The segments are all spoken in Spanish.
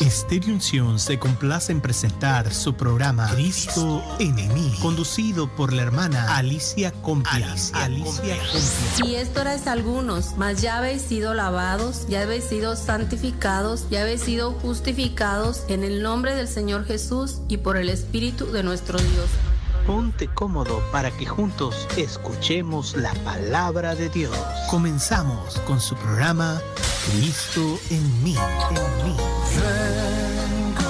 Estéreo Unción se complace en presentar su programa Cristo en mí, conducido por la hermana Alicia Compia. Y esto erais algunos, mas ya habéis sido lavados, ya habéis sido santificados, ya habéis sido justificados en el nombre del Señor Jesús y por el Espíritu de nuestro Dios. Ponte cómodo para que juntos escuchemos la palabra de Dios. Comenzamos con su programa Cristo en mí. Vengo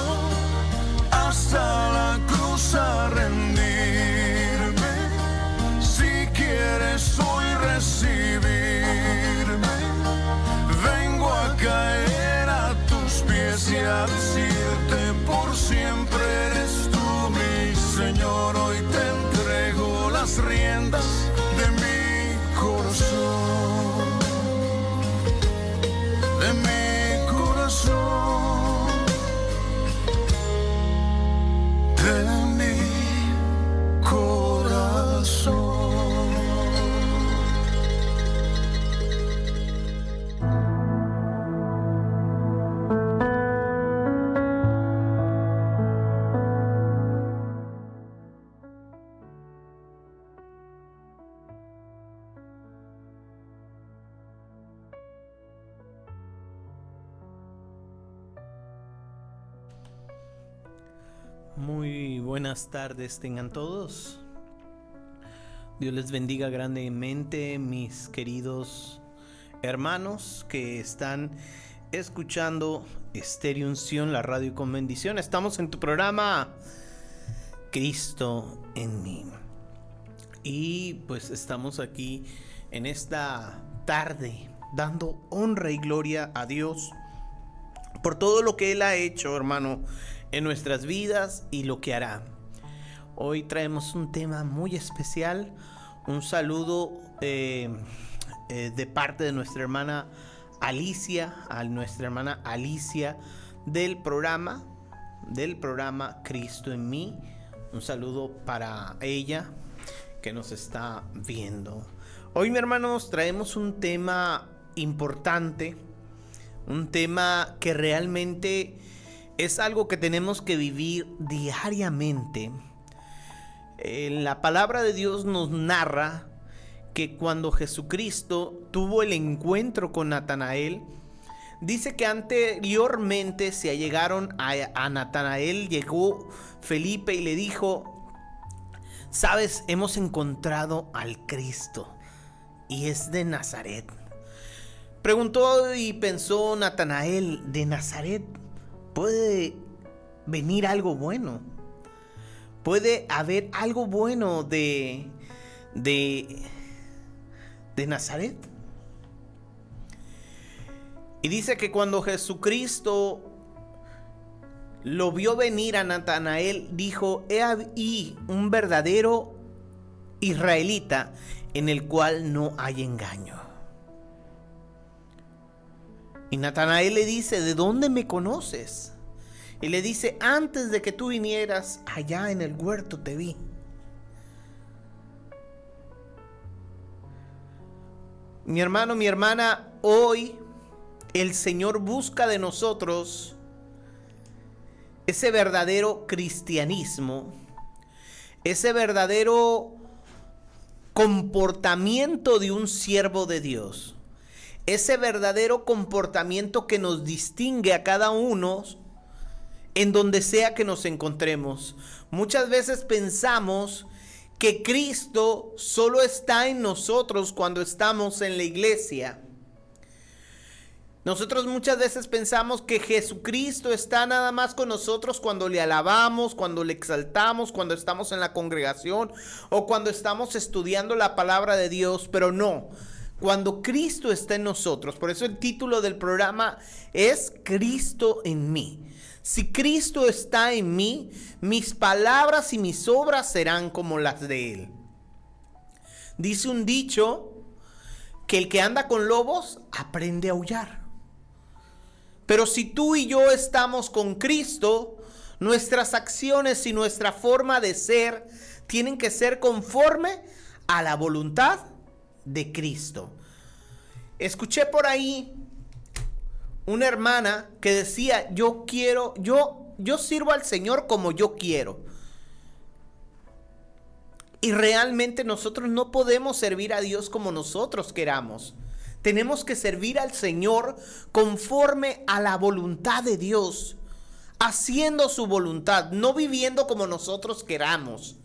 hasta la cruz a rendirme. Si quieres hoy recibirme, vengo a caer a tus pies y a decirte: por siempre eres tú mi Señor. Hoy te entrego las riendas de mi corazón, de mi corazón, de mi corazón. Muy buenas tardes tengan todos. Dios les bendiga grandemente, mis queridos hermanos que están escuchando Estéreo Unción, la radio con bendición. Estamos en tu programa Cristo en mí. Y pues estamos aquí en esta tarde dando honra y gloria a Dios por todo lo que Él ha hecho, hermano, en nuestras vidas y lo que hará. Hoy traemos un tema muy especial. Un saludo de parte de nuestra hermana Alicia, a nuestra hermana Alicia del programa Cristo en mí. Un saludo para ella que nos está viendo. Hoy, mis hermanos, traemos un tema importante, un tema que realmente es algo que tenemos que vivir diariamente. La palabra de Dios nos narra que cuando Jesucristo tuvo el encuentro con Natanael, dice que anteriormente se allegaron a Natanael, llegó Felipe y le dijo: sabes, hemos encontrado al Cristo y es de Nazaret. Preguntó y pensó Natanael: ¿de Nazaret puede venir algo bueno? ¿Puede haber algo bueno de Nazaret? Y dice que cuando Jesucristo lo vio venir a Natanael, dijo: he ahí un verdadero israelita en el cual no hay engaño. Y Natanael le dice: ¿de dónde me conoces? Y le dice: antes de que tú vinieras, allá en el huerto te vi. Mi hermano, mi hermana, hoy el Señor busca de nosotros ese verdadero cristianismo, ese verdadero comportamiento de un siervo de Dios. Ese verdadero comportamiento que nos distingue a cada uno en donde sea que nos encontremos. Muchas veces pensamos que Cristo solo está en nosotros cuando estamos en la iglesia. Nosotros muchas veces pensamos que Jesucristo está nada más con nosotros cuando le alabamos, cuando le exaltamos, cuando estamos en la congregación o cuando estamos estudiando la palabra de Dios, pero no. Cuando Cristo está en nosotros. Por eso el título del programa es Cristo en mí. Si Cristo está en mí, mis palabras y mis obras serán como las de Él. Dice un dicho que el que anda con lobos aprende a aullar. Pero si tú y yo estamos con Cristo, nuestras acciones y nuestra forma de ser tienen que ser conforme a la voluntad de Cristo. Escuché por ahí una hermana que decía, yo sirvo al Señor como yo quiero. Y realmente nosotros no podemos servir a Dios como nosotros queramos. Tenemos que servir al Señor conforme a la voluntad de Dios, haciendo su voluntad, no viviendo como nosotros queramos.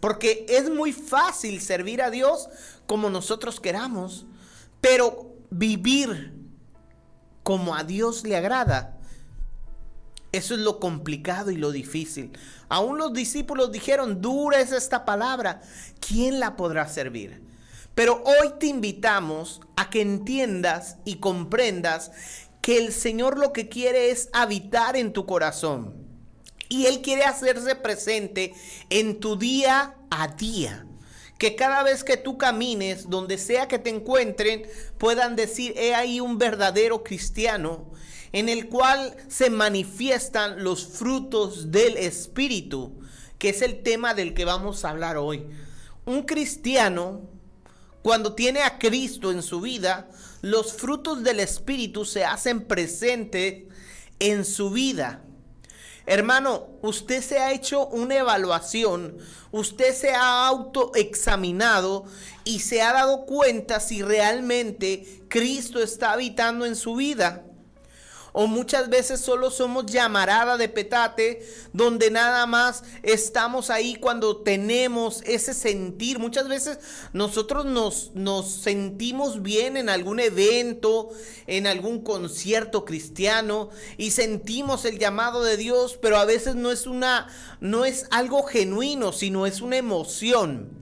Porque es muy fácil servir a Dios como nosotros queramos, pero vivir como a Dios le agrada, eso es lo complicado y lo difícil. Aún los discípulos dijeron, dura es esta palabra, ¿quién la podrá servir? Pero hoy te invitamos a que entiendas y comprendas que el Señor lo que quiere es habitar en tu corazón. Y Él quiere hacerse presente en tu día a día. Que cada vez que tú camines, donde sea que te encuentren, puedan decir, he ahí un verdadero cristiano, en el cual se manifiestan los frutos del Espíritu, que es el tema del que vamos a hablar hoy. Un cristiano, cuando tiene a Cristo en su vida, los frutos del Espíritu se hacen presentes en su vida. Hermano, usted se ha hecho una evaluación, usted se ha autoexaminado y se ha dado cuenta si realmente Cristo está habitando en su vida. O muchas veces solo somos llamarada de petate, donde nada más estamos ahí cuando tenemos ese sentir. Muchas veces nosotros nos sentimos bien en algún evento, en algún concierto cristiano, y sentimos el llamado de Dios, pero a veces no es algo genuino, sino es una emoción.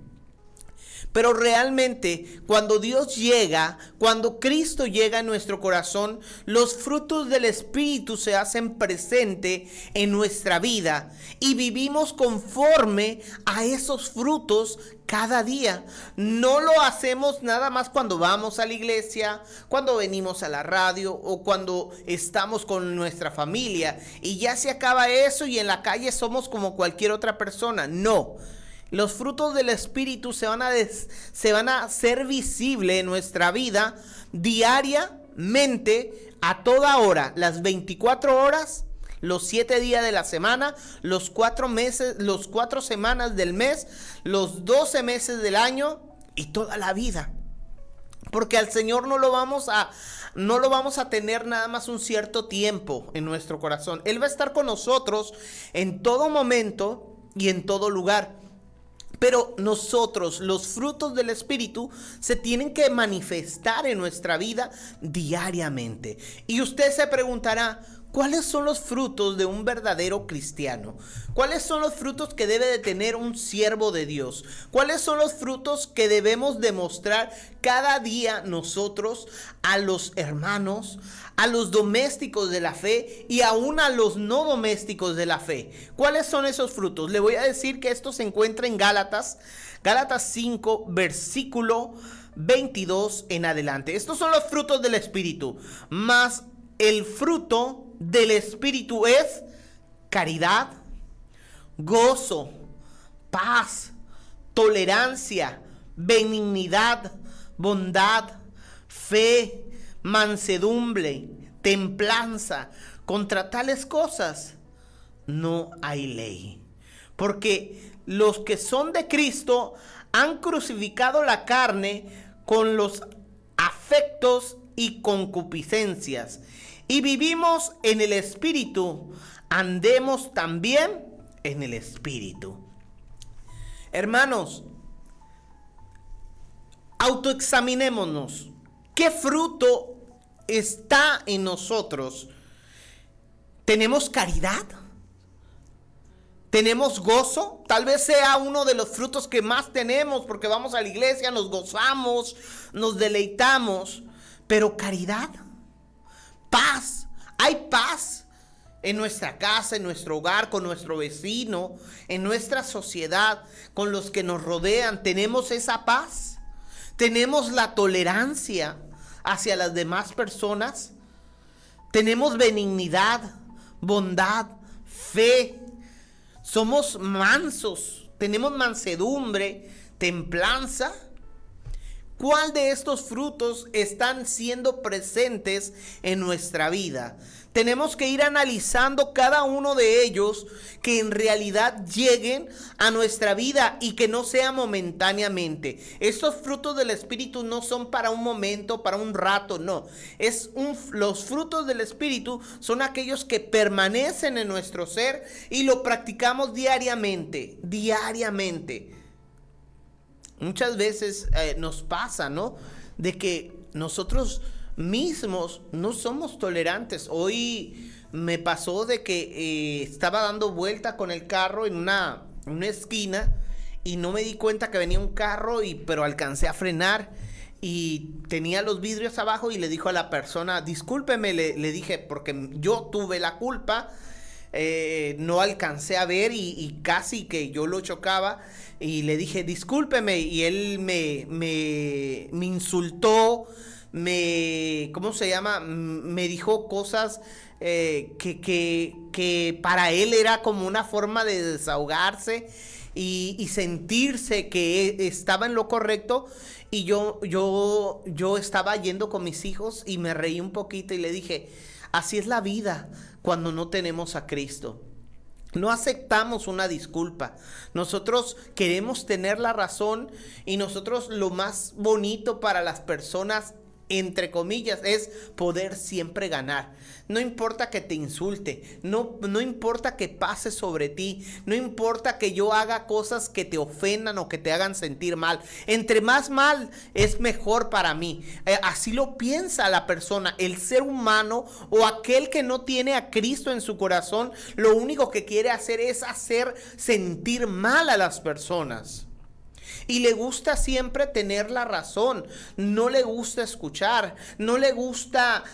Pero realmente cuando Dios llega, cuando Cristo llega a nuestro corazón, los frutos del Espíritu se hacen presente en nuestra vida y vivimos conforme a esos frutos cada día. No lo hacemos nada más cuando vamos a la iglesia, cuando venimos a la radio o cuando estamos con nuestra familia y ya se acaba eso y en la calle somos como cualquier otra persona. No. Los frutos del Espíritu se van a hacer visibles en nuestra vida diariamente, a toda hora, las 24 horas, los 7 días de la semana, los 4 meses, los 4 semanas del mes, los 12 meses del año y toda la vida. Porque al Señor no lo vamos a tener nada más un cierto tiempo en nuestro corazón. Él va a estar con nosotros en todo momento y en todo lugar. Pero nosotros, los frutos del Espíritu, se tienen que manifestar en nuestra vida diariamente. Y usted se preguntará, ¿cuáles son los frutos de un verdadero cristiano? ¿Cuáles son los frutos que debe de tener un siervo de Dios? ¿Cuáles son los frutos que debemos demostrar cada día nosotros a los hermanos, a los domésticos de la fe y aún a los no domésticos de la fe? ¿Cuáles son esos frutos? Le voy a decir que esto se encuentra en Gálatas 5, versículo 22 en adelante. Estos son los frutos del Espíritu. Mas el fruto del Espíritu es caridad, gozo, paz, tolerancia, benignidad, bondad, fe, mansedumbre, templanza. Contra tales cosas no hay ley. Porque los que son de Cristo han crucificado la carne con los afectos y concupiscencias. Y vivimos en el Espíritu, andemos también en el Espíritu. Hermanos, autoexaminémonos. ¿Qué fruto está en nosotros? ¿Tenemos caridad? ¿Tenemos gozo? Tal vez sea uno de los frutos que más tenemos porque vamos a la iglesia, nos gozamos, nos deleitamos. Pero caridad, paz, hay paz en nuestra casa, en nuestro hogar, con nuestro vecino, en nuestra sociedad, con los que nos rodean. ¿Tenemos esa paz? ¿Tenemos la tolerancia hacia las demás personas? ¿Tenemos benignidad, bondad, fe? ¿Somos mansos? ¿Tenemos mansedumbre, templanza? ¿Cuál de estos frutos están siendo presentes en nuestra vida? Tenemos que ir analizando cada uno de ellos, que en realidad lleguen a nuestra vida y que no sea momentáneamente. Estos frutos del Espíritu no son para un momento, para un rato, no. Los frutos del Espíritu son aquellos que permanecen en nuestro ser y lo practicamos diariamente. Muchas veces nos pasa, ¿no? De que nosotros mismos no somos tolerantes. Hoy me pasó de que estaba dando vuelta con el carro en una esquina y no me di cuenta que venía un carro, pero alcancé a frenar y tenía los vidrios abajo y le dijo a la persona, discúlpeme, le dije, porque yo tuve la culpa. No alcancé a ver y casi que yo lo chocaba, y le dije discúlpeme, y él me insultó, ¿cómo se llama? Me dijo cosas que para él era como una forma de desahogarse y sentirse que estaba en lo correcto. Y yo estaba yendo con mis hijos y me reí un poquito y le dije, así es la vida cuando no tenemos a Cristo. No aceptamos una disculpa. Nosotros queremos tener la razón, y nosotros lo más bonito para las personas, entre comillas, es poder siempre ganar. No importa que te insulte, no importa que pase sobre ti, no importa que yo haga cosas que te ofendan o que te hagan sentir mal. Entre más mal es mejor para mí. Así lo piensa la persona, el ser humano o aquel que no tiene a Cristo en su corazón. Lo único que quiere hacer es hacer sentir mal a las personas. Y le gusta siempre tener la razón, no le gusta escuchar, no le gusta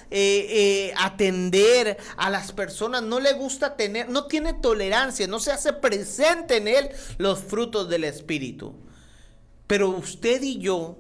atender a las personas, no le gusta no tiene tolerancia, no se hace presente en él los frutos del Espíritu. Pero usted y yo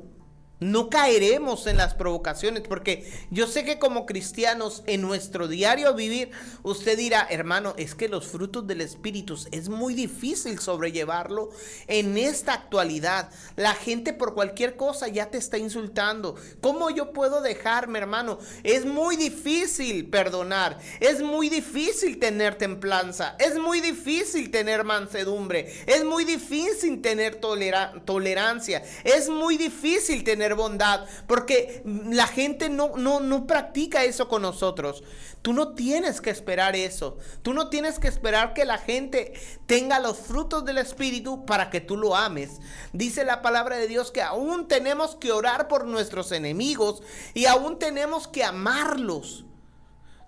no caeremos en las provocaciones, porque yo sé que como cristianos en nuestro diario vivir, usted dirá, hermano, es que los frutos del Espíritu es muy difícil sobrellevarlo en esta actualidad. La gente por cualquier cosa ya te está insultando. ¿Cómo yo puedo dejarme, hermano? Es muy difícil perdonar, es muy difícil tener templanza, es muy difícil tener mansedumbre, es muy difícil tener tolerancia, es muy difícil tener bondad, porque la gente no practica eso con nosotros. Tú no tienes que esperar eso. Tú no tienes que esperar que la gente tenga los frutos del Espíritu para que tú lo ames. Dice la palabra de Dios que aún tenemos que orar por nuestros enemigos y aún tenemos que amarlos.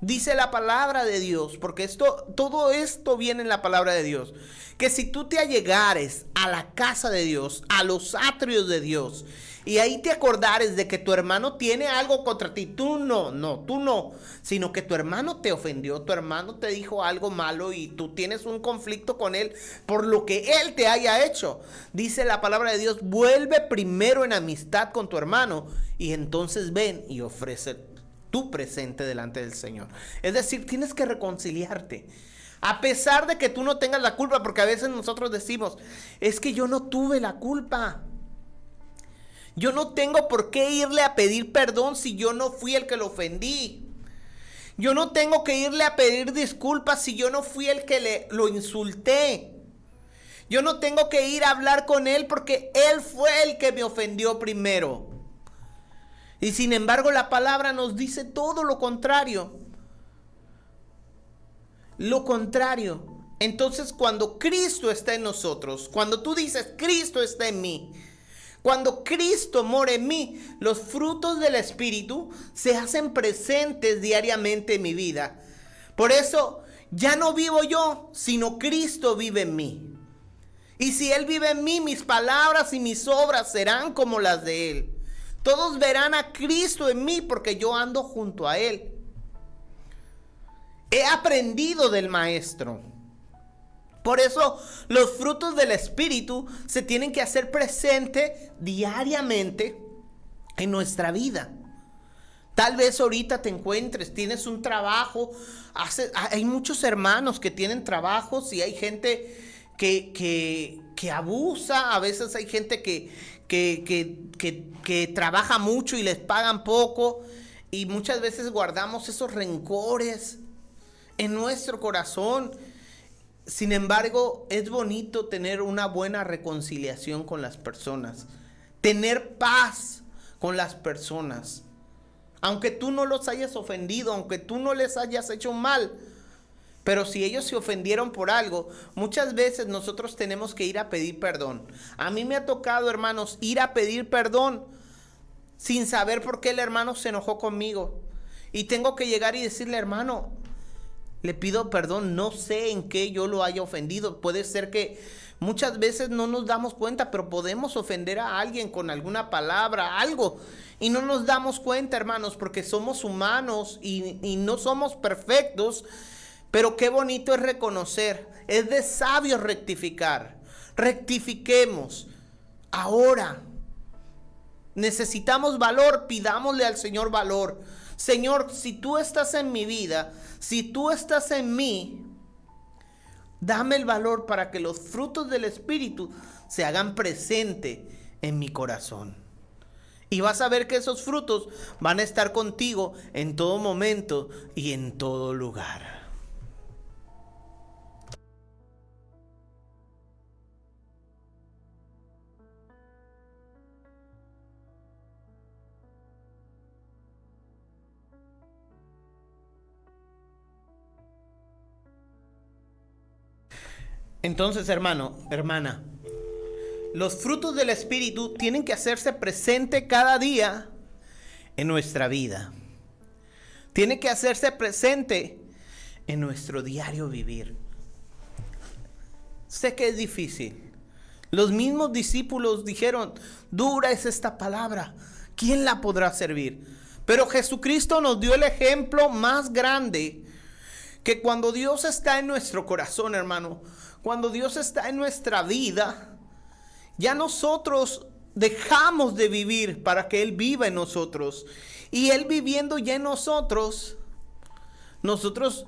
Dice la palabra de Dios, porque todo esto viene en la palabra de Dios, que si tú te allegares a la casa de Dios, a los atrios de Dios, y ahí te acordares de que tu hermano tiene algo contra ti, tú no, sino que tu hermano te ofendió, tu hermano te dijo algo malo y tú tienes un conflicto con él por lo que él te haya hecho. Dice la palabra de Dios, vuelve primero en amistad con tu hermano y entonces ven y ofrece tu presente delante del Señor. Es decir, tienes que reconciliarte. A pesar de que tú no tengas la culpa, porque a veces nosotros decimos, es que yo no tuve la culpa. Yo no tengo por qué irle a pedir perdón si yo no fui el que lo ofendí. Yo no tengo que irle a pedir disculpas si yo no fui el que lo insulté. Yo no tengo que ir a hablar con él porque él fue el que me ofendió primero. Y sin embargo la palabra nos dice todo lo contrario. Lo contrario. Entonces cuando Cristo está en nosotros, cuando tú dices Cristo está en mí, cuando Cristo mora en mí, los frutos del Espíritu se hacen presentes diariamente en mi vida. Por eso ya no vivo yo, sino Cristo vive en mí. Y si Él vive en mí, mis palabras y mis obras serán como las de Él. Todos verán a Cristo en mí porque yo ando junto a Él. He aprendido del Maestro. Por eso los frutos del Espíritu se tienen que hacer presente diariamente en nuestra vida. Tal vez ahorita te encuentres, tienes un trabajo, hay muchos hermanos que tienen trabajos y hay gente que abusa, a veces hay gente que que trabaja mucho y les pagan poco, y muchas veces guardamos esos rencores en nuestro corazón. Sin embargo, es bonito tener una buena reconciliación con las personas, tener paz con las personas, aunque tú no los hayas ofendido, aunque tú no les hayas hecho mal. Pero si ellos se ofendieron por algo, muchas veces nosotros tenemos que ir a pedir perdón. A mí me ha tocado, hermanos, ir a pedir perdón sin saber por qué el hermano se enojó conmigo. Y tengo que llegar y decirle: hermano, le pido perdón, no sé en qué yo lo haya ofendido. Puede ser que muchas veces no nos damos cuenta, pero podemos ofender a alguien con alguna palabra, algo. Y no nos damos cuenta, hermanos, porque somos humanos y no somos perfectos. Pero qué bonito es reconocer, es de sabios rectificar. Rectifiquemos. Ahora necesitamos valor, pidámosle al Señor valor. Señor, si tú estás en mi vida, si tú estás en mí, dame el valor para que los frutos del Espíritu se hagan presente en mi corazón. Y vas a ver que esos frutos van a estar contigo en todo momento y en todo lugar. Entonces, hermano, hermana, los frutos del Espíritu tienen que hacerse presente cada día en nuestra vida. Tiene que hacerse presente en nuestro diario vivir. Sé que es difícil. Los mismos discípulos dijeron: dura es esta palabra, ¿quién la podrá servir? Pero Jesucristo nos dio el ejemplo más grande, que cuando Dios está en nuestro corazón, hermano, cuando Dios está en nuestra vida, ya nosotros dejamos de vivir para que Él viva en nosotros. Y Él viviendo ya en nosotros, nosotros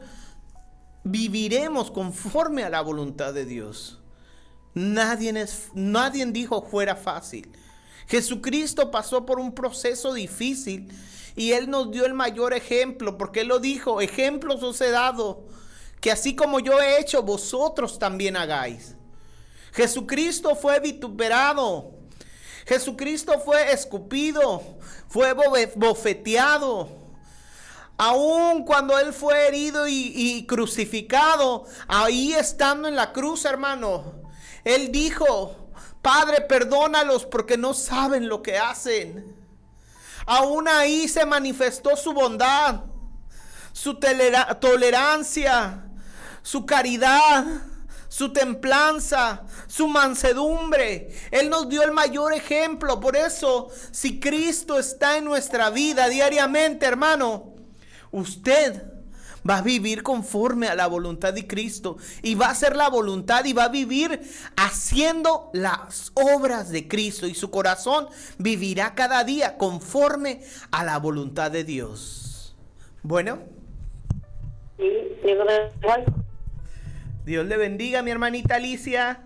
viviremos conforme a la voluntad de Dios. Nadie dijo fuera fácil. Jesucristo pasó por un proceso difícil y Él nos dio el mayor ejemplo, porque Él lo dijo: ejemplos os he dado, que así como yo he hecho, vosotros también hagáis. Jesucristo fue vituperado, Jesucristo fue escupido, fue bofeteado. Aún cuando Él fue herido y crucificado, ahí estando en la cruz, hermano, Él dijo: Padre, perdónalos porque no saben lo que hacen. Aún ahí se manifestó su bondad, su tolerancia, su caridad, su templanza, su mansedumbre. Él nos dio el mayor ejemplo. Por eso, si Cristo está en nuestra vida diariamente, hermano, usted va a vivir conforme a la voluntad de Cristo, y va a hacer la voluntad y va a vivir haciendo las obras de Cristo, y su corazón vivirá cada día conforme a la voluntad de Dios. Bueno, Dios le bendiga, mi hermanita Alicia.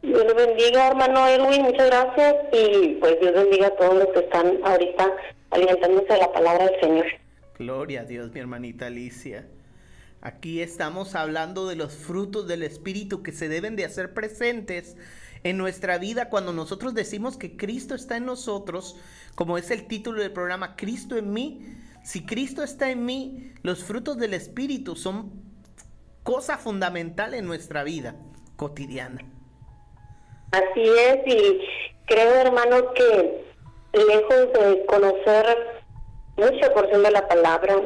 Dios le bendiga, hermano Edwin, muchas gracias. Y pues Dios bendiga a todos los que están ahorita alimentándose de la palabra del Señor. Gloria a Dios, mi hermanita Alicia. Aquí estamos hablando de los frutos del Espíritu que se deben de hacer presentes en nuestra vida cuando nosotros decimos que Cristo está en nosotros, como es el título del programa, Cristo en mí. Si Cristo está en mí, los frutos del Espíritu son cosa fundamental en nuestra vida cotidiana. Así es, y creo, hermano, que lejos de conocer mucha porción de la palabra,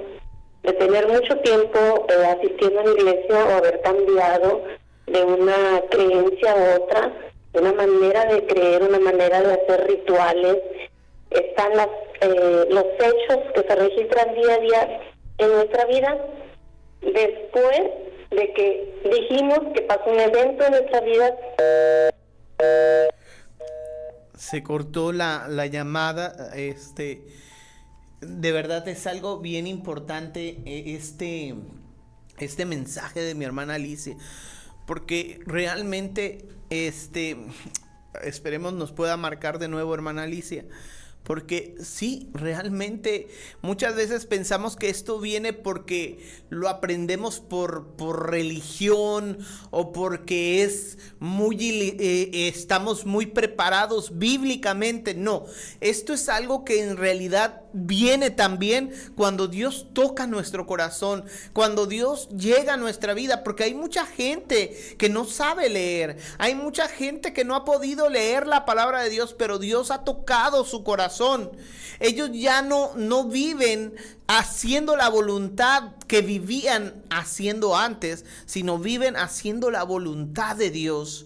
de tener mucho tiempo asistiendo a la iglesia o haber cambiado de una creencia a otra, de una manera de creer, una manera de hacer rituales, están los hechos que se registran día a día en nuestra vida. Después de que dijimos que pasó un evento en nuestra vida, se cortó la llamada. De verdad es algo bien importante este mensaje de mi hermana Alicia, porque realmente esperemos nos pueda marcar de nuevo, hermana Alicia. Porque sí, realmente muchas veces pensamos que esto viene porque lo aprendemos por religión o porque estamos muy preparados bíblicamente. No, esto es algo que en realidad viene también cuando Dios toca nuestro corazón, cuando Dios llega a nuestra vida, porque hay mucha gente que no sabe leer, hay mucha gente que no ha podido leer la palabra de Dios, pero Dios ha tocado su corazón. Ellos ya no viven haciendo la voluntad que vivían haciendo antes, sino viven haciendo la voluntad de Dios.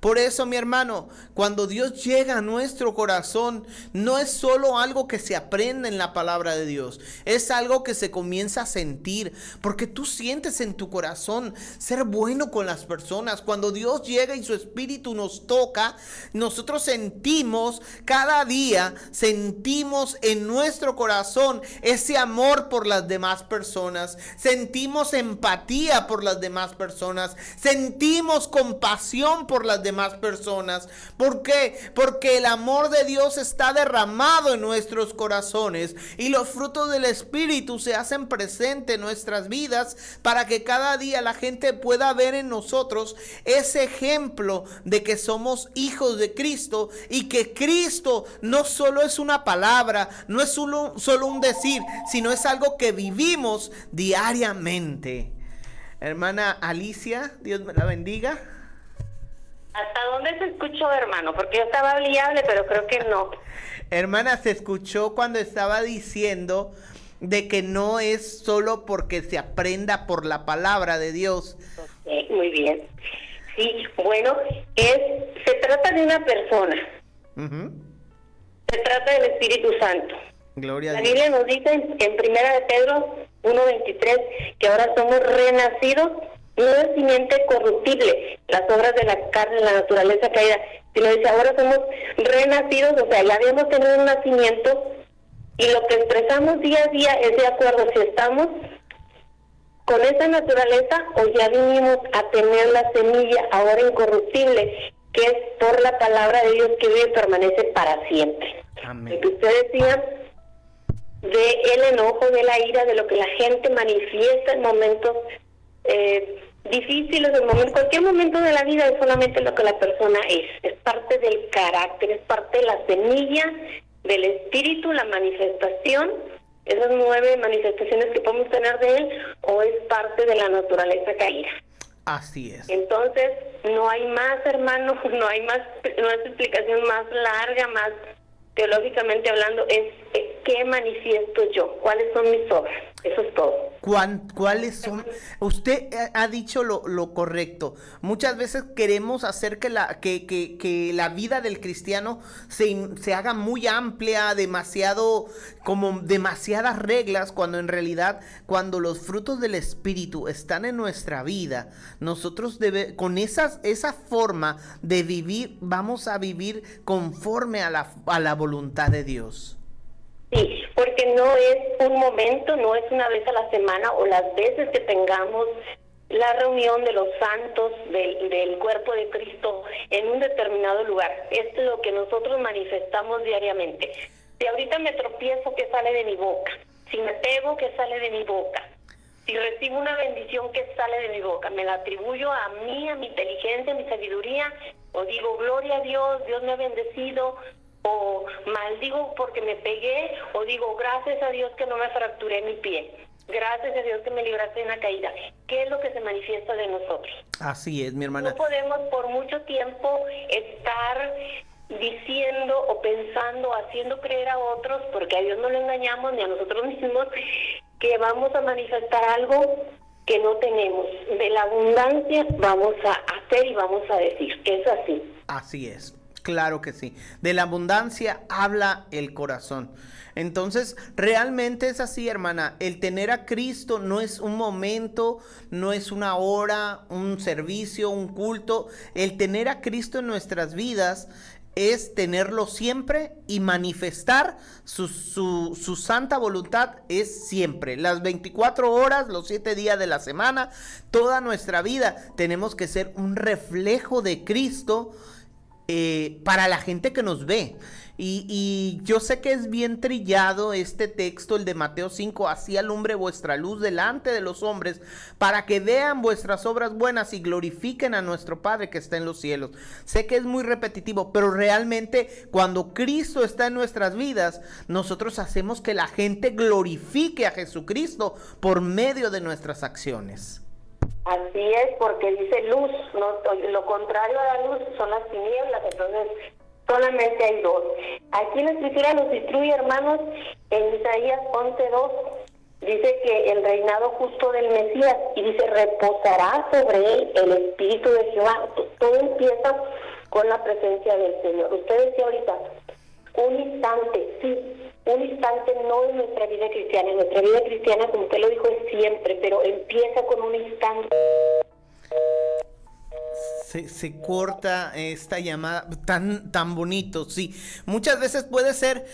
Por eso, mi hermano, cuando Dios llega a nuestro corazón, no es solo algo que se aprende en la palabra de Dios, es algo que se comienza a sentir, porque tú sientes en tu corazón ser bueno con las personas. Cuando Dios llega y su Espíritu nos toca, nosotros sentimos cada día, sentimos en nuestro corazón ese amor por las demás personas, sentimos empatía por las demás personas, sentimos compasión por las demás personas. ¿Por qué? Porque el amor de Dios está derramado en nuestros corazones y los frutos del Espíritu se hacen presentes en nuestras vidas para que cada día la gente pueda ver en nosotros ese ejemplo de que somos hijos de Cristo y que Cristo no solo es una palabra, no es solo un decir, sino es algo que vivimos diariamente. Hermana Alicia, Dios me la bendiga. ¿Hasta dónde se escuchó, hermano? Porque yo estaba hablable, pero creo que no. Hermana, se escuchó cuando estaba diciendo de que no es solo porque se aprenda por la palabra de Dios. Okay, muy bien. Sí, bueno, se trata de una persona. Uh-huh. Se trata del Espíritu Santo. Gloria a Dios. La Biblia nos dice en Primera de Pedro 1:23 que ahora somos renacidos, no es simiente corruptible, las obras de la carne, la naturaleza caída, sino dice ahora somos renacidos, o sea, ya habíamos tenido un nacimiento y lo que expresamos día a día es de acuerdo si estamos con esa naturaleza o ya vinimos a tener la semilla ahora incorruptible, que es por la palabra de Dios que vive y permanece para siempre. Amén. Lo que usted decía de el enojo, de la ira, de lo que la gente manifiesta en momentos difíciles, en cualquier momento de la vida, es solamente lo que la persona es parte del carácter, es parte de la semilla del espíritu, la manifestación, esas 9 manifestaciones que podemos tener de él, o es parte de la naturaleza caída. Así es. Entonces, no hay más, hermano, no hay explicación más larga, más teológicamente hablando, es ¿qué manifiesto yo? ¿Cuáles son mis obras? Eso es todo. ¿Cuáles son? Usted ha dicho lo correcto. Muchas veces queremos hacer que la vida del cristiano se haga muy amplia, demasiadas reglas, cuando en realidad, cuando los frutos del Espíritu están en nuestra vida, nosotros con esa forma de vivir, vamos a vivir conforme a la voluntad de Dios. Sí, porque no es un momento, no es una vez a la semana o las veces que tengamos la reunión de los santos del cuerpo de Cristo en un determinado lugar. Es lo que nosotros manifestamos diariamente. Si ahorita me tropiezo, ¿qué sale de mi boca? Si me pego, ¿qué sale de mi boca? Si recibo una bendición, ¿qué sale de mi boca? ¿Me la atribuyo a mí, a mi inteligencia, a mi sabiduría? ¿O digo, gloria a Dios, Dios me ha bendecido? ¿O maldigo porque me pegué? ¿O digo, gracias a Dios que no me fracturé mi pie? Gracias a Dios que me libraste de una caída. ¿Qué es lo que se manifiesta de nosotros? Así es, mi hermana. No podemos por mucho tiempo estar diciendo o pensando, haciendo creer a otros, porque a Dios no le engañamos ni a nosotros mismos, que vamos a manifestar algo que no tenemos. De la abundancia vamos a hacer y vamos a decir. Es así. Así es. Claro que sí. De la abundancia habla el corazón. Entonces, realmente es así, hermana. El tener a Cristo no es un momento, no es una hora, un servicio, un culto. El tener a Cristo en nuestras vidas es tenerlo siempre y manifestar su santa voluntad es siempre. Las 24 horas, los 7 días de la semana, toda nuestra vida tenemos que ser un reflejo de Cristo para la gente que nos ve. Y yo sé que es bien trillado este texto, el de Mateo 5, así alumbre vuestra luz delante de los hombres, para que vean vuestras obras buenas y glorifiquen a nuestro Padre que está en los cielos. Sé que es muy repetitivo, pero realmente cuando Cristo está en nuestras vidas, nosotros hacemos que la gente glorifique a Jesucristo por medio de nuestras acciones. Así es, porque dice luz, no, lo contrario a la luz son las tinieblas, entonces solamente hay dos. Aquí la Escritura nos instruye, hermanos, en Isaías 11:2, dice que el reinado justo del Mesías, y dice, reposará sobre él el Espíritu de Jehová. Todo empieza con la presencia del Señor. Usted decía ahorita, un instante, sí, un instante no en nuestra vida cristiana. En nuestra vida cristiana, como usted lo dijo, es siempre, pero empieza con un instante. Se corta esta llamada tan bonito, sí. Muchas veces puede ser,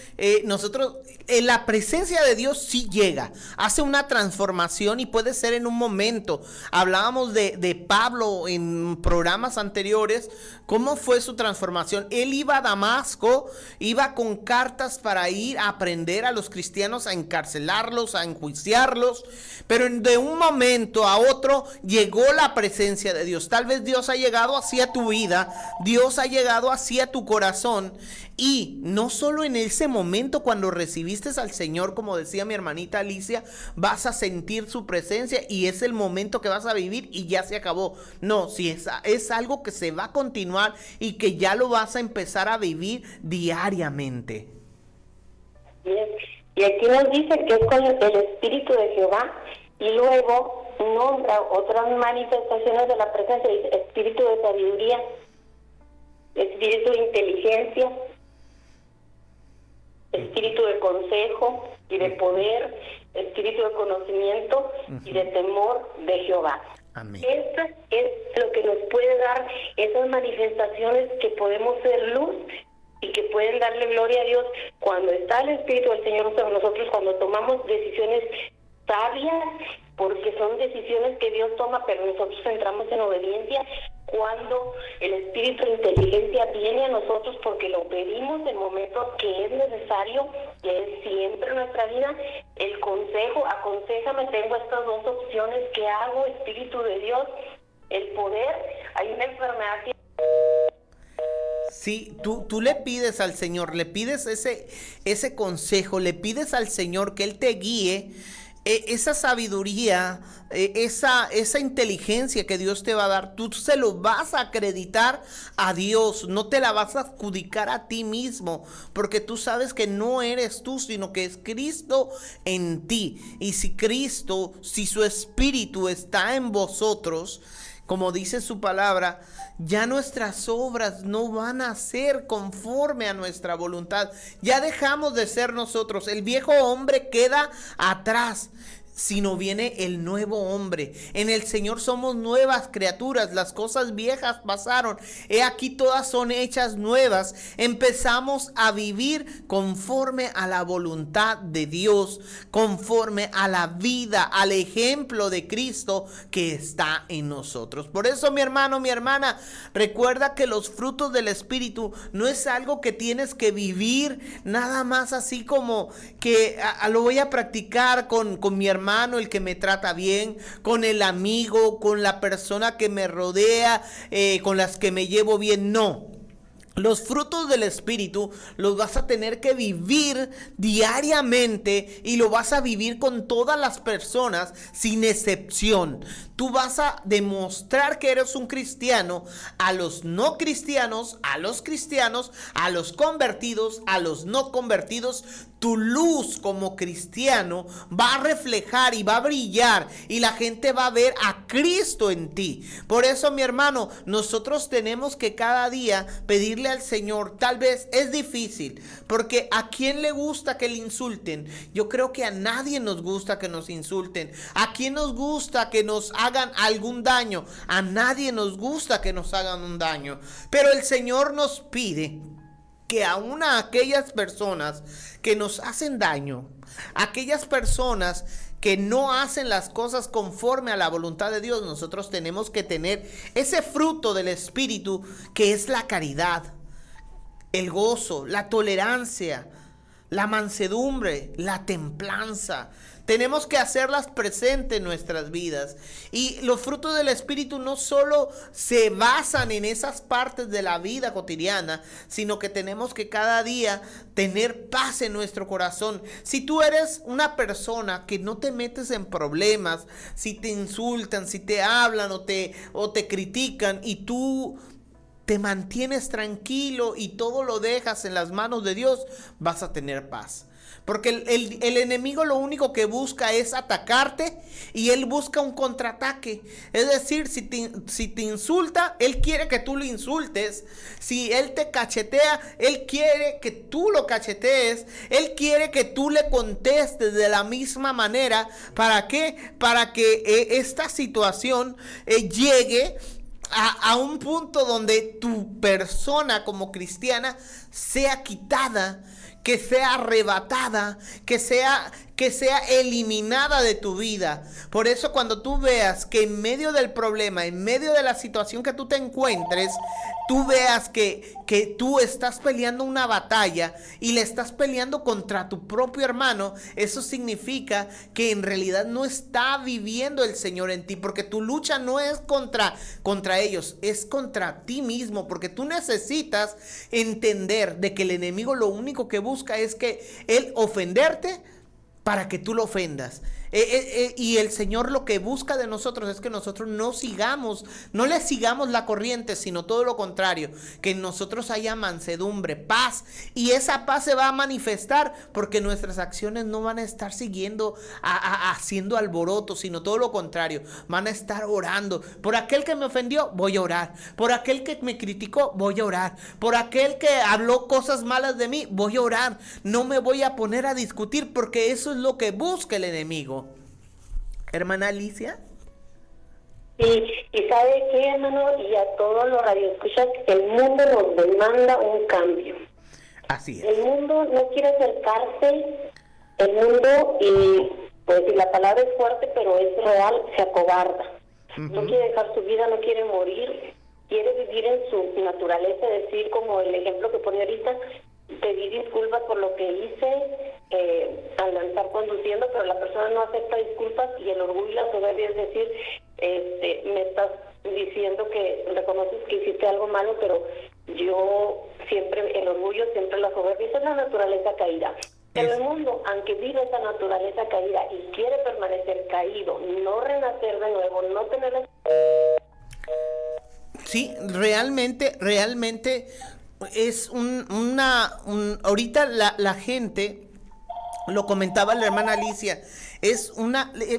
nosotros, la presencia de Dios sí llega, hace una transformación y puede ser en un momento. Hablábamos de Pablo en programas anteriores, cómo fue su transformación. Él iba a Damasco, iba con cartas para ir a aprender a los cristianos, a encarcelarlos, a enjuiciarlos, pero de un momento a otro llegó la presencia de Dios. Tal vez Dios ha llegado hacia tu vida, Dios ha llegado hacia tu corazón, y no solo en ese momento cuando recibiste al Señor, como decía mi hermanita Alicia, vas a sentir su presencia y es el momento que vas a vivir y ya se acabó. No, si es algo que se va a continuar y que ya lo vas a empezar a vivir diariamente. Y aquí nos dice que es con el Espíritu de Jehová, y luego nombra otras manifestaciones de la presencia, espíritu de sabiduría, espíritu de inteligencia, espíritu de consejo y de poder, espíritu de conocimiento y de temor de Jehová. Amén. Esto es lo que nos puede dar esas manifestaciones que podemos ser luz y que pueden darle gloria a Dios cuando está el Espíritu del Señor sobre nosotros, cuando tomamos decisiones sabias, porque son decisiones que Dios toma, pero nosotros entramos en obediencia, cuando el Espíritu de inteligencia viene a nosotros porque lo pedimos en momentos que es necesario, que es siempre en nuestra vida, el consejo, aconséjame, tengo estas dos opciones, ¿qué hago? Espíritu de Dios, el poder, hay una enfermedad que... Sí, tú le pides al Señor, le pides ese consejo, le pides al Señor que Él te guíe, esa sabiduría, esa inteligencia que Dios te va a dar, tú se lo vas a acreditar a Dios, no te la vas a adjudicar a ti mismo, porque tú sabes que no eres tú, sino que es Cristo en ti. Y si su Espíritu está en vosotros, como dice su palabra, ya nuestras obras no van a ser conforme a nuestra voluntad. Ya dejamos de ser nosotros. El viejo hombre queda atrás, sino viene el nuevo hombre. En el Señor somos nuevas criaturas. Las cosas viejas pasaron. He aquí todas son hechas nuevas. Empezamos a vivir conforme a la voluntad de Dios, conforme a la vida, al ejemplo de Cristo que está en nosotros. Por eso, mi hermano, mi hermana, recuerda que los frutos del Espíritu no es algo que tienes que vivir nada más así como que lo voy a practicar con mi hermano, el que me trata bien, con el amigo, con la persona que me rodea, con las que me llevo bien. No. Los frutos del Espíritu los vas a tener que vivir diariamente y lo vas a vivir con todas las personas sin excepción. Tú vas a demostrar que eres un cristiano a los no cristianos, a los cristianos, a los convertidos, a los no convertidos. Tu luz como cristiano va a reflejar y va a brillar y la gente va a ver a Cristo en ti. Por eso, mi hermano, nosotros tenemos que cada día pedirle al Señor. Tal vez es difícil, porque ¿a quién le gusta que le insulten? Yo creo que a nadie nos gusta que nos insulten. ¿A quién nos gusta que nos hagan algún daño? A nadie nos gusta que nos hagan un daño. Pero el Señor nos pide que aún a aquellas personas que nos hacen daño, aquellas personas que no hacen las cosas conforme a la voluntad de Dios, nosotros tenemos que tener ese fruto del Espíritu que es la caridad. el gozo, la tolerancia, la mansedumbre, la templanza. Tenemos que hacerlas presentes en nuestras vidas. Y los frutos del Espíritu no solo se basan en esas partes de la vida cotidiana, sino que tenemos que cada día tener paz en nuestro corazón. Si tú eres una persona que no te metes en problemas, si te insultan, si te hablan o te critican y tú te mantienes tranquilo y todo lo dejas en las manos de Dios, vas a tener paz. Porque el enemigo lo único que busca es atacarte y él busca un contraataque. Es decir, si te insulta, él quiere que tú lo insultes. Si él te cachetea, él quiere que tú lo cachetees. Él quiere que tú le contestes de la misma manera. ¿Para qué? Para que esta situación llegue a un punto donde tu persona como cristiana sea quitada, que sea arrebatada, que sea eliminada de tu vida. Por eso cuando tú veas que en medio del problema, en medio de la situación que tú te encuentres, tú veas que tú estás peleando una batalla y le estás peleando contra tu propio hermano, eso significa que en realidad no está viviendo el Señor en ti, porque tu lucha no es contra ellos, es contra ti mismo, porque tú necesitas entender de que el enemigo lo único que busca es que él ofenderte para que tú lo ofendas. Y el Señor lo que busca de nosotros es que nosotros no le sigamos la corriente, sino todo lo contrario, que en nosotros haya mansedumbre, paz, y esa paz se va a manifestar porque nuestras acciones no van a estar siguiendo haciendo alboroto, sino todo lo contrario, van a estar orando. Por aquel que me ofendió, voy a orar. Por aquel que me criticó, voy a orar. Por aquel que habló cosas malas de mí, voy a orar. No me voy a poner a discutir, porque eso es lo que busca el enemigo. Hermana Alicia. Y ¿sabe qué, hermano? Y a todos los radioescuchas, el mundo nos demanda un cambio. Así es. El mundo no quiere acercarse, el mundo, y pues si la palabra es fuerte, pero es real, se acobarda. No quiere dejar su vida, no quiere morir, quiere vivir en su naturaleza, decir como el ejemplo que ponía ahorita, pedí disculpas por lo que hice al estar conduciendo, pero la persona no acepta disculpas, y el orgullo y la soberbia es decir, me estás diciendo que reconoces que hiciste algo malo, pero yo siempre, el orgullo, siempre la soberbia, esa es la naturaleza caída. Pero el mundo, aunque vive esa naturaleza caída y quiere permanecer caído, no renacer de nuevo, no tener la... Sí, realmente es ahorita la gente, lo comentaba la hermana Alicia,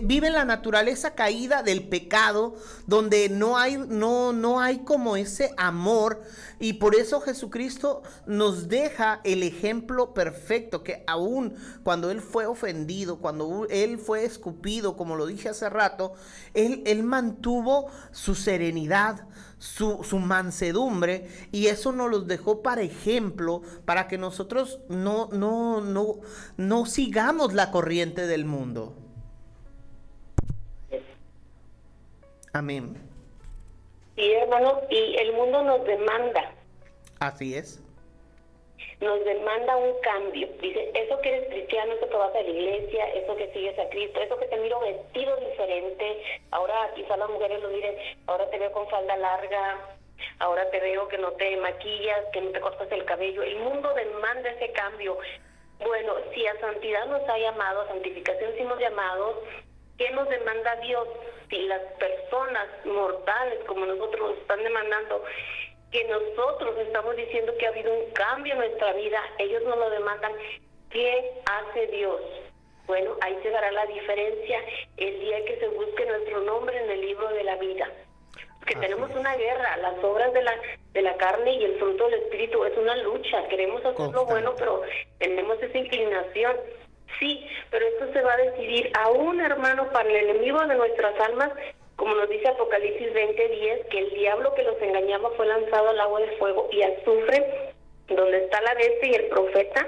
vive la naturaleza caída del pecado, donde no hay como ese amor, y por eso Jesucristo nos deja el ejemplo perfecto, que aún cuando él fue ofendido, cuando él fue escupido, como lo dije hace rato, él mantuvo su serenidad, su mansedumbre, y eso nos los dejó para ejemplo, para que nosotros no sigamos la corriente del mundo. Amén. Sí, hermano, y el mundo nos demanda. Así es. Nos demanda un cambio. Dice, eso que eres cristiano, eso que vas a la iglesia, eso que sigues a Cristo, eso que te miro vestido diferente. Ahora quizás las mujeres lo miren, ahora te veo con falda larga, ahora te veo que no te maquillas, que no te cortas el cabello. El mundo demanda ese cambio. Bueno, si a santidad nos ha llamado, a santificación sí hemos llamado, ¿qué nos demanda Dios? Si las personas mortales como nosotros nos están demandando, que nosotros estamos diciendo que ha habido un cambio en nuestra vida, ellos nos lo demandan, ¿qué hace Dios? Bueno, ahí se dará la diferencia el día que se busque nuestro nombre en el libro de la vida. Porque tenemos una guerra, las obras de la carne y el fruto del Espíritu es una lucha, queremos hacer lo bueno, pero tenemos esa inclinación. Sí, pero esto se va a decidir aún, hermano, para el enemigo de nuestras almas, como nos dice Apocalipsis 20:10, que el diablo que los engañaba fue lanzado al agua de fuego y azufre, donde está la bestia y el profeta,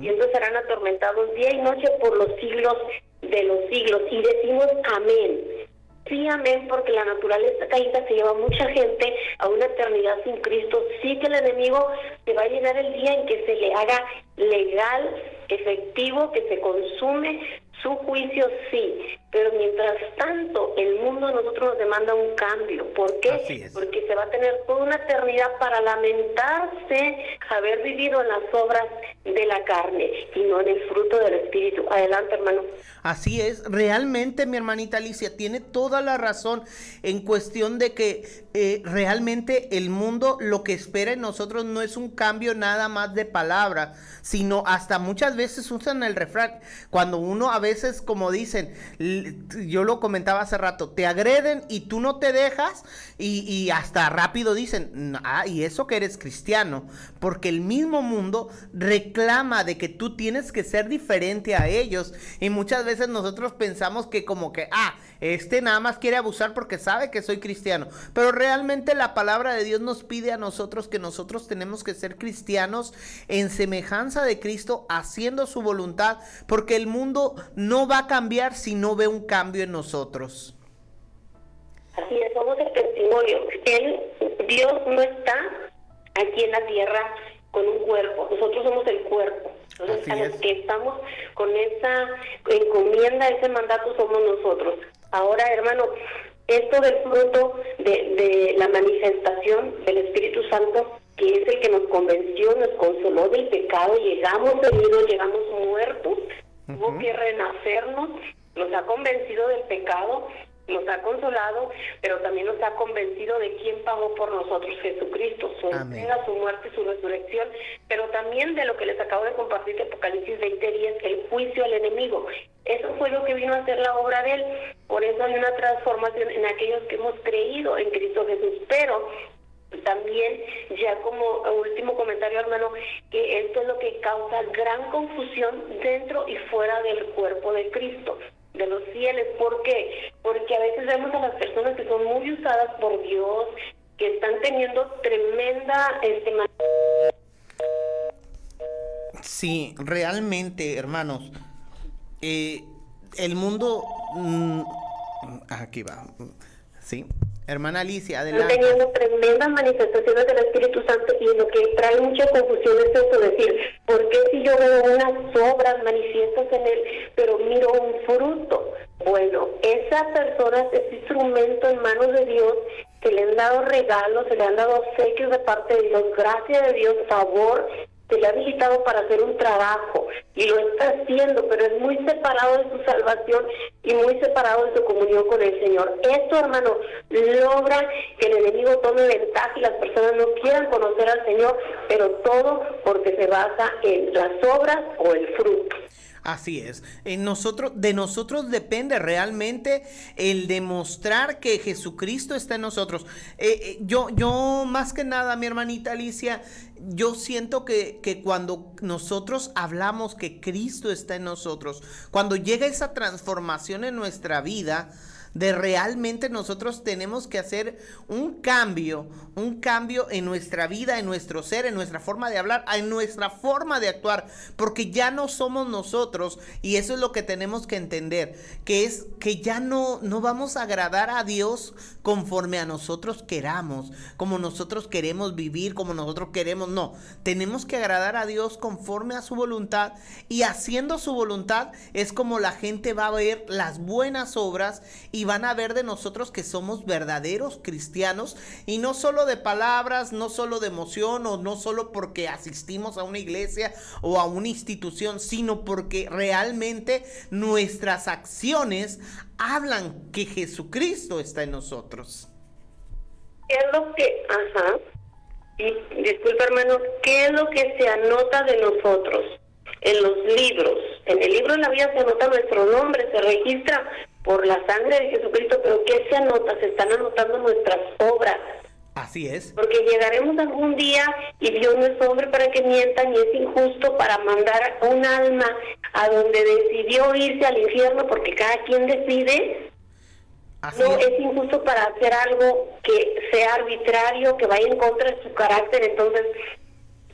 y estos serán atormentados día y noche por los siglos de los siglos. Y decimos amén. Sí, amén, porque la naturaleza caída se lleva a mucha gente a una eternidad sin Cristo. Sí que el enemigo se va a llegar el día en que se le haga legal, efectivo, que se consume su juicio, sí, pero mientras tanto el mundo a nosotros nos demanda un cambio. ¿Por qué? Porque se va a tener toda una eternidad para lamentarse haber vivido en las obras de la carne y no en el fruto del Espíritu. Adelante, hermano. Así es, realmente mi hermanita Alicia tiene toda la razón en cuestión de que realmente el mundo lo que espera en nosotros no es un cambio nada más de palabra, sino hasta muchas veces usan el refrán, cuando uno a veces, como dicen, yo lo comentaba hace rato, te agreden y tú no te dejas y hasta rápido dicen, y eso que eres cristiano, porque el mismo mundo reclama de que tú tienes que ser diferente a ellos y muchas veces nosotros pensamos que como que, nada más quiere abusar porque sabe que soy cristiano, pero realmente la palabra de Dios nos pide a nosotros que nosotros tenemos que ser cristianos en semejanza de Cristo, haciendo su voluntad, porque el mundo no va a cambiar si no ve un cambio en nosotros. Así es, somos el testimonio. Dios no está aquí en la tierra con un cuerpo, nosotros somos el cuerpo. Entonces, a los que estamos con esa encomienda, ese mandato, somos nosotros. Ahora, hermano, esto del fruto de la manifestación del Espíritu Santo, que es el que nos convenció, nos consoló del pecado, llegamos heridos, llegamos muertos, tuvo que renacernos, nos ha convencido del pecado, nos ha consolado, pero también nos ha convencido de quién pagó por nosotros, Jesucristo, su entrega, su muerte y su resurrección, pero también de lo que les acabo de compartir de Apocalipsis 20:10, el juicio al enemigo. Eso fue lo que vino a hacer la obra de él. Por eso hay una transformación en aquellos que hemos creído en Cristo Jesús, pero también, ya como último comentario, hermano, que esto es lo que causa gran confusión dentro y fuera del cuerpo de Cristo, de los fieles. ¿Por qué? Porque a veces vemos a las personas que son muy usadas por Dios, que están teniendo tremenda... Sí, realmente, hermanos, el mundo... aquí va, sí. Hermana Alicia, adelante. Están teniendo tremendas manifestaciones del Espíritu Santo y lo que trae mucha confusión es eso, decir, ¿por qué si yo veo unas obras manifiestas en él, pero miro un fruto? Bueno, esa persona es instrumento en manos de Dios, que le han dado regalos, se le han dado obsequios de parte de Dios, gracia de Dios, favor, se le ha habilitado para hacer un trabajo y lo está haciendo, pero es muy separado de su salvación y muy separado de su comunión con el Señor. Esto, hermano, logra que el enemigo tome ventaja y las personas no quieran conocer al Señor, pero todo porque se basa en las obras o el fruto. Así es, de nosotros depende realmente el demostrar que Jesucristo está en nosotros. Yo más que nada, mi hermanita Alicia, yo siento que cuando nosotros hablamos que Cristo está en nosotros, cuando llega esa transformación en nuestra vida, de realmente nosotros tenemos que hacer un cambio en nuestra vida, en nuestro ser, en nuestra forma de hablar, en nuestra forma de actuar, porque ya no somos nosotros, y eso es lo que tenemos que entender, que es que ya no vamos a agradar a Dios conforme a nosotros queramos, como nosotros queremos vivir, como nosotros queremos, no, tenemos que agradar a Dios conforme a su voluntad, y haciendo su voluntad es como la gente va a ver las buenas obras y van a ver de nosotros que somos verdaderos cristianos, y no solo de palabras, no solo de emoción, o no solo porque asistimos a una iglesia o a una institución, sino porque realmente nuestras acciones hablan que Jesucristo está en nosotros. ¿Qué es lo que, y disculpa, hermano, qué es lo que se anota de nosotros en los libros? En el libro de la vida se anota nuestro nombre, se registra por la sangre de Jesucristo, pero ¿qué se anota? Se están anotando nuestras obras. Así es. Porque llegaremos algún día y Dios no es hombre para que mienta, ni es injusto para mandar un alma a donde decidió irse al infierno, porque cada quien decide. Así no es injusto para hacer algo que sea arbitrario, que vaya en contra de su carácter. Entonces,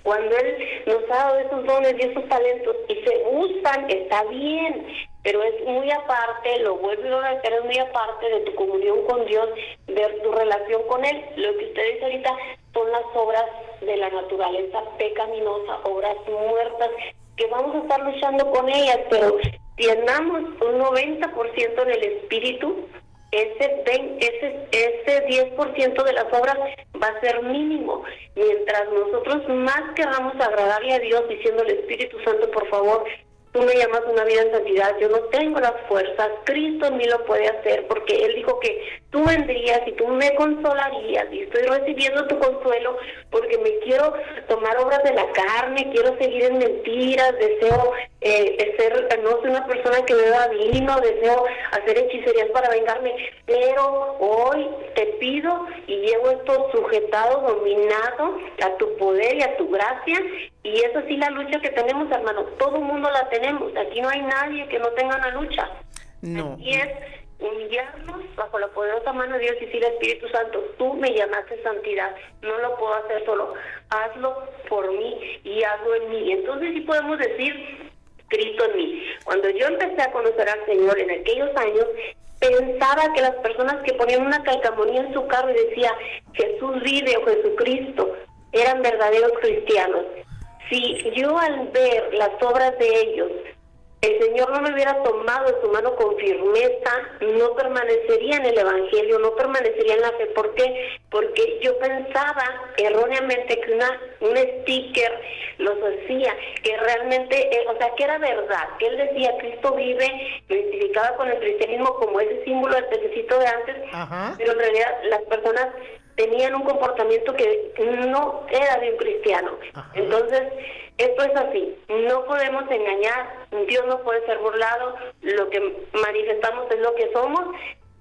cuando Él nos ha dado esos dones y esos talentos y se usan, está bien, pero es muy aparte, lo vuelvo a decir, es muy aparte de tu comunión con Dios, de tu relación con Él. Lo que usted dice ahorita son las obras de la naturaleza pecaminosa, obras muertas, que vamos a estar luchando con ellas, pero si andamos un 90% en el espíritu, ese 10% de las obras va a ser mínimo. Mientras nosotros más queramos agradarle a Dios, diciéndole, Espíritu Santo, por favor, tú me llamas a una vida en santidad, yo no tengo las fuerzas, Cristo en mí lo puede hacer, porque Él dijo que tú vendrías y tú me consolarías, y estoy recibiendo tu consuelo, porque me quiero tomar obras de la carne, quiero seguir en mentiras, deseo ser, no soy una persona que beba vino, deseo hacer hechicerías para vengarme, pero hoy te pido y llevo esto sujetado, dominado a tu poder y a tu gracia. Y eso sí, la lucha que tenemos, hermano, todo el mundo la tenemos. Aquí no hay nadie que no tenga una lucha. No. Aquí es humillarnos bajo la poderosa mano de Dios y decirle, Espíritu Santo, tú me llamaste santidad, no lo puedo hacer solo, hazlo por mí y hazlo en mí. Entonces sí podemos decir, Cristo en mí. Cuando yo empecé a conocer al Señor en aquellos años, pensaba que las personas que ponían una calcamonía en su carro y decía, Jesús vive o Jesucristo, eran verdaderos cristianos. Si yo al ver las obras de ellos, el Señor no me hubiera tomado en su mano con firmeza, no permanecería en el Evangelio, no permanecería en la fe. ¿Por qué? Porque yo pensaba erróneamente que un sticker los hacía, que realmente, que era verdad, que él decía, Cristo vive, lo identificaba con el cristianismo como ese símbolo del pececito de antes. Ajá. Pero en realidad las personas tenían un comportamiento que no era de un cristiano. Ajá. Entonces, esto es así, no podemos engañar, Dios no puede ser burlado, lo que manifestamos es lo que somos.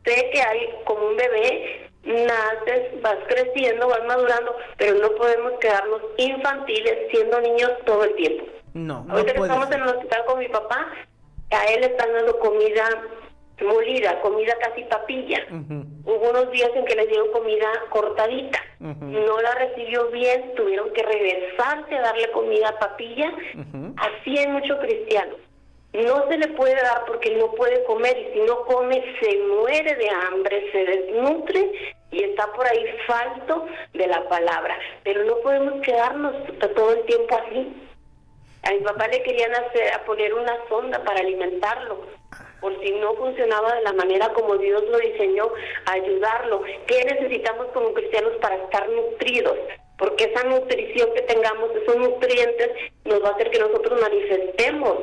Sé que hay como un bebé, naces, vas creciendo, vas madurando, pero no podemos quedarnos infantiles siendo niños todo el tiempo. No ahorita que estamos en el hospital con mi papá, a él le están dando comida molida, comida casi papilla. Hubo unos días en que les dieron comida cortadita, no la recibió bien, tuvieron que regresarse a darle comida papilla. Así hay muchos cristianos, no se le puede dar porque no puede comer, y si no come se muere de hambre, se desnutre y está por ahí falto de la palabra. Pero no podemos quedarnos todo el tiempo así. A mi papá le querían poner una sonda para alimentarlo, por si no funcionaba de la manera como Dios lo diseñó, ayudarlo. ¿Qué necesitamos como cristianos para estar nutridos? Porque esa nutrición que tengamos, esos nutrientes, nos va a hacer que nosotros manifestemos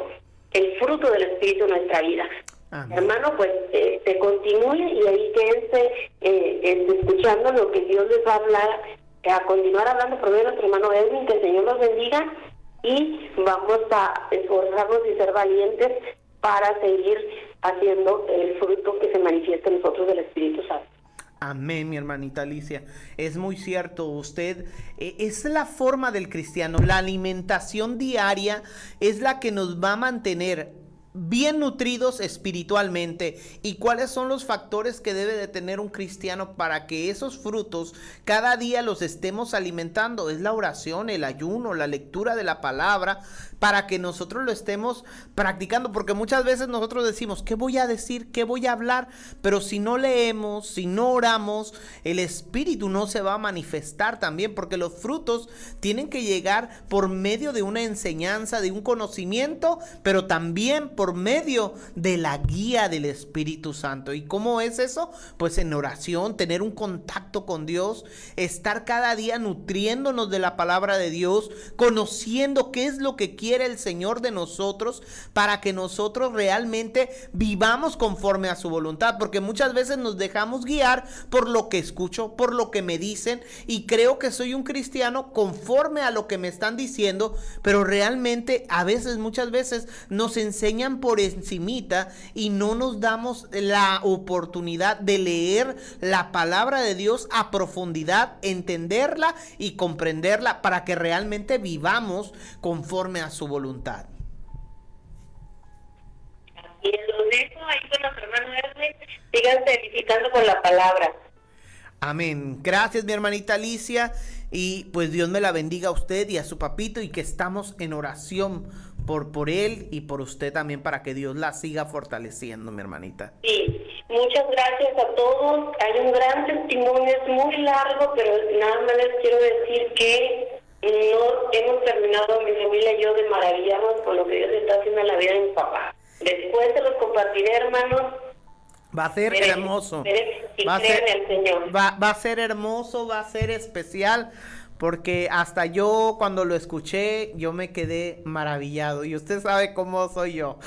el fruto del Espíritu en nuestra vida. Amén. Hermano, pues te continúe y ahí quédense escuchando lo que Dios les va a hablar, a continuar hablando por medio de nuestro hermano Edwin. Que el Señor los bendiga y vamos a esforzarnos y ser valientes para seguir haciendo el fruto que se manifiesta en nosotros del Espíritu Santo. Amén, mi hermanita Alicia. Es muy cierto, usted es la forma del cristiano. La alimentación diaria es la que nos va a mantener bien nutridos espiritualmente. ¿Y cuáles son los factores que debe de tener un cristiano para que esos frutos cada día los estemos alimentando? Es la oración, el ayuno, la lectura de la palabra, para que nosotros lo estemos practicando, porque muchas veces nosotros decimos, ¿qué voy a decir? ¿Qué voy a hablar? Pero si no leemos, si no oramos, el Espíritu no se va a manifestar también, porque los frutos tienen que llegar por medio de una enseñanza, de un conocimiento, pero también por medio de la guía del Espíritu Santo. ¿Y cómo es eso? Pues en oración, tener un contacto con Dios, estar cada día nutriéndonos de la palabra de Dios, conociendo qué es lo que quiere el Señor de nosotros, para que nosotros realmente vivamos conforme a su voluntad, porque muchas veces nos dejamos guiar por lo que escucho, por lo que me dicen, y creo que soy un cristiano conforme a lo que me están diciendo, pero realmente muchas veces nos enseñan por encimita y no nos damos la oportunidad de leer la palabra de Dios a profundidad, entenderla y comprenderla, para que realmente vivamos conforme a su voluntad. Y lo dejo ahí con los hermanos Edwin, síganse edificando con la palabra. Amén. Gracias, mi hermanita Alicia, y pues Dios me la bendiga a usted y a su papito, y que estamos en oración por él y por usted también, para que Dios la siga fortaleciendo, mi hermanita. Sí, muchas gracias a todos. Hay un gran testimonio, es muy largo, pero nada más les quiero decir que no hemos terminado, mi familia y yo, de maravillarnos con lo que Dios está haciendo en la vida de mi papá. Después se los compartiré, hermanos. Va a ser hermoso. Va a ser hermoso, va a ser especial, porque hasta yo cuando lo escuché, yo me quedé maravillado. Y usted sabe cómo soy yo.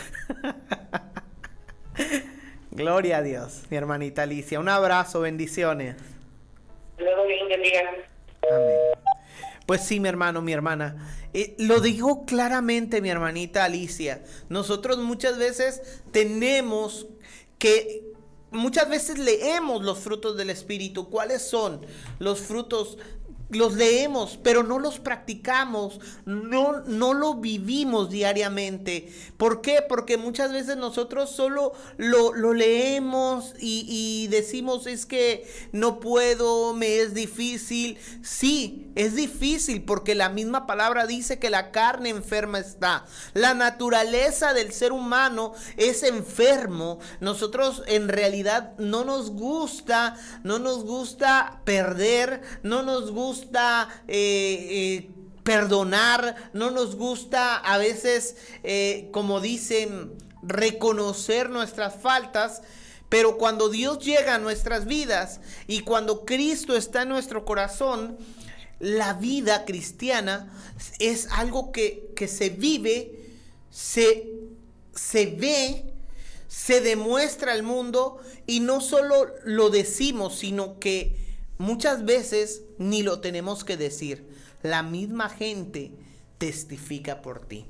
Gloria a Dios, mi hermanita Alicia. Un abrazo, bendiciones. Luego Dios bendiga. Amén. Pues sí, mi hermano, mi hermana. Lo digo claramente, mi hermanita Alicia. Nosotros muchas veces muchas veces leemos los frutos del Espíritu. ¿Cuáles son los frutos? Los leemos, pero no los practicamos, no lo vivimos diariamente. ¿Por qué? Porque muchas veces nosotros solo lo leemos y decimos, es que no puedo, me es difícil. Sí, es difícil porque la misma palabra dice que la carne enferma está. La naturaleza del ser humano es enfermo. Nosotros en realidad no nos gusta perder, no nos gusta perdonar, no nos gusta a veces, como dicen, reconocer nuestras faltas. Pero cuando Dios llega a nuestras vidas y cuando Cristo está en nuestro corazón, la vida cristiana es algo que se vive, se ve, se demuestra al mundo, y no solo lo decimos, sino que muchas veces ni lo tenemos que decir. La misma gente testifica por ti.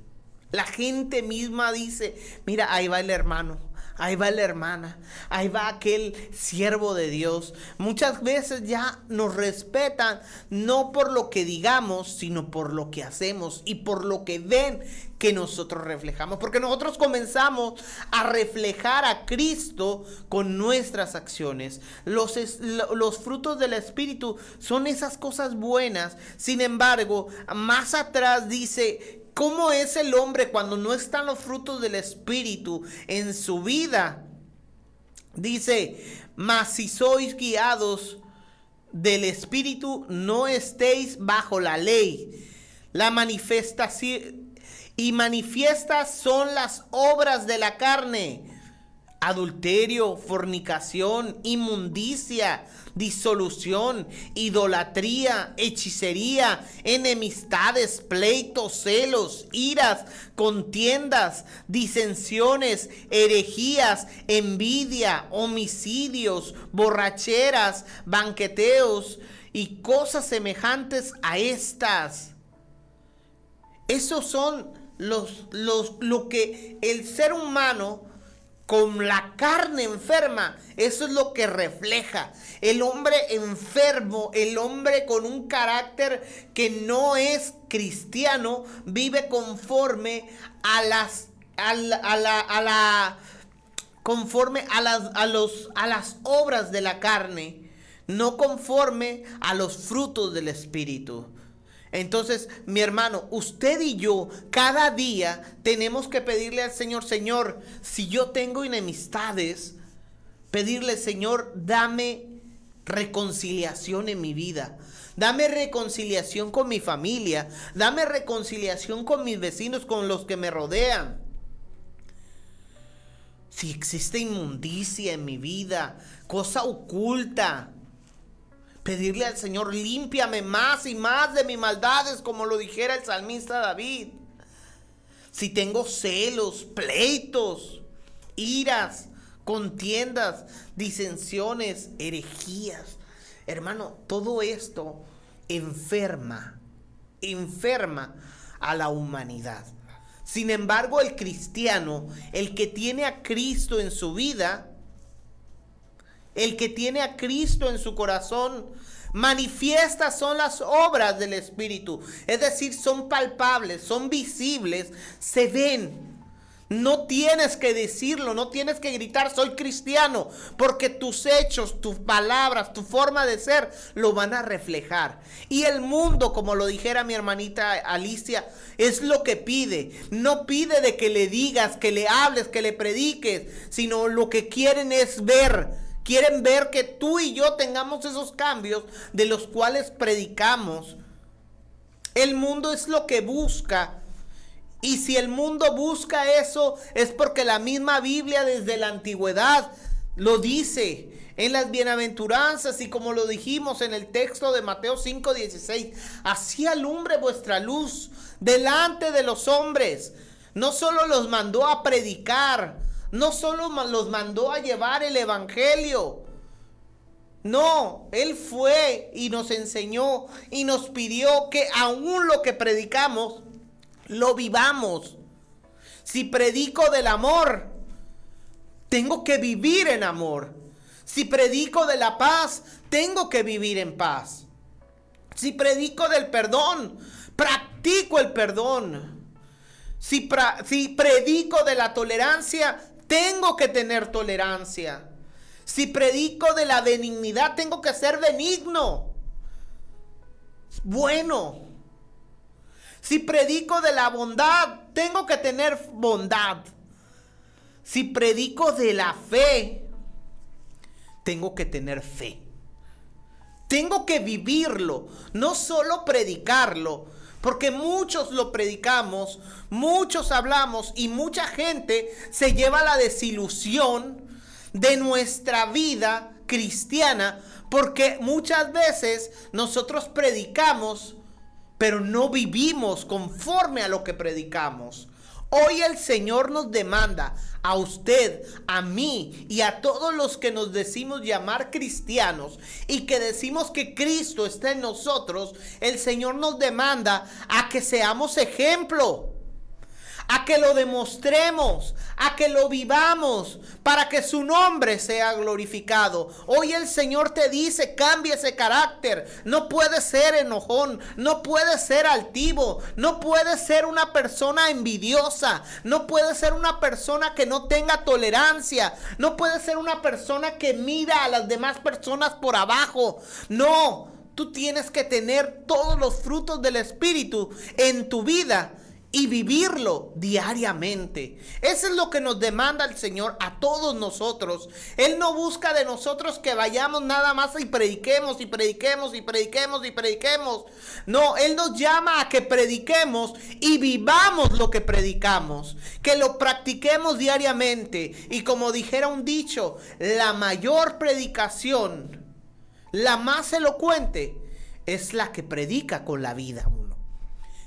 La gente misma dice, mira, ahí va el hermano, ahí va la hermana, ahí va aquel siervo de Dios. Muchas veces ya nos respetan, no por lo que digamos, sino por lo que hacemos y por lo que ven que nosotros reflejamos. Porque nosotros comenzamos a reflejar a Cristo con nuestras acciones. Los frutos del Espíritu son esas cosas buenas. Sin embargo, más atrás dice, ¿cómo es el hombre cuando no están los frutos del Espíritu en su vida? Dice, mas si sois guiados del Espíritu, no estéis bajo la ley. La manifestación y manifiestas son las obras de la carne: adulterio, fornicación, inmundicia, disolución, idolatría, hechicería, enemistades, pleitos, celos, iras, contiendas, disensiones, herejías, envidia, homicidios, borracheras, banqueteos y cosas semejantes a estas. Esos son lo que el ser humano con la carne enferma, eso es lo que refleja. El hombre enfermo, el hombre con un carácter que no es cristiano, vive conforme a las obras de la carne, no conforme a los frutos del Espíritu. Entonces, mi hermano, usted y yo cada día tenemos que pedirle al Señor, Señor, si yo tengo enemistades, pedirle, Señor, dame reconciliación en mi vida. Dame reconciliación con mi familia. Dame reconciliación con mis vecinos, con los que me rodean. Si existe inmundicia en mi vida, cosa oculta, pedirle al Señor, límpiame más y más de mis maldades, como lo dijera el salmista David. Si tengo celos, pleitos, iras, contiendas, disensiones, herejías, hermano, todo esto enferma a la humanidad. Sin embargo, el cristiano, el que tiene a Cristo en su vida, el que tiene a Cristo en su corazón, manifiestas son las obras del Espíritu. Es decir, son palpables, son visibles, se ven. No tienes que decirlo, no tienes que gritar soy cristiano, porque tus hechos, tus palabras, tu forma de ser lo van a reflejar. Y el mundo, como lo dijera mi hermanita Alicia, es lo que pide. No pide de que le digas, que le hables, que le prediques, sino lo que quieren es ver. Quieren ver que tú y yo tengamos esos cambios de los cuales predicamos. El mundo es lo que busca. Y si el mundo busca eso, es porque la misma Biblia desde la antigüedad lo dice en las bienaventuranzas, y como lo dijimos en el texto de Mateo 5:16, así alumbre vuestra luz delante de los hombres. No solo los mandó a predicar, no solo los mandó a llevar el evangelio. No, Él fue y nos enseñó y nos pidió que aún lo que predicamos lo vivamos. Si predico del amor, tengo que vivir en amor. Si predico de la paz, tengo que vivir en paz. Si predico del perdón, practico el perdón. Si predico de la tolerancia, tengo que tener tolerancia. Si predico de la benignidad, tengo que ser benigno, bueno. Si predico de la bondad, tengo que tener bondad. Si predico de la fe, tengo que tener fe. Tengo que vivirlo, no solo predicarlo, porque muchos lo predicamos, muchos hablamos y mucha gente se lleva la desilusión de nuestra vida cristiana, porque muchas veces nosotros predicamos, pero no vivimos conforme a lo que predicamos. Hoy el Señor nos demanda a usted, a mí y a todos los que nos decimos llamar cristianos y que decimos que Cristo está en nosotros. El Señor nos demanda a que seamos ejemplo, a que lo demostremos, a que lo vivamos, para que su nombre sea glorificado. Hoy el Señor te dice, cambia ese carácter. No puedes ser enojón, no puedes ser altivo, no puedes ser una persona envidiosa, no puedes ser una persona que no tenga tolerancia, no puedes ser una persona que mira a las demás personas por abajo. No, tú tienes que tener todos los frutos del Espíritu en tu vida y vivirlo diariamente. Eso es lo que nos demanda el Señor a todos nosotros. Él no busca de nosotros que vayamos nada más y prediquemos y prediquemos y prediquemos y prediquemos. No, Él nos llama a que prediquemos y vivamos lo que predicamos, que lo practiquemos diariamente. Y como dijera un dicho, la mayor predicación, la más elocuente, es la que predica con la vida.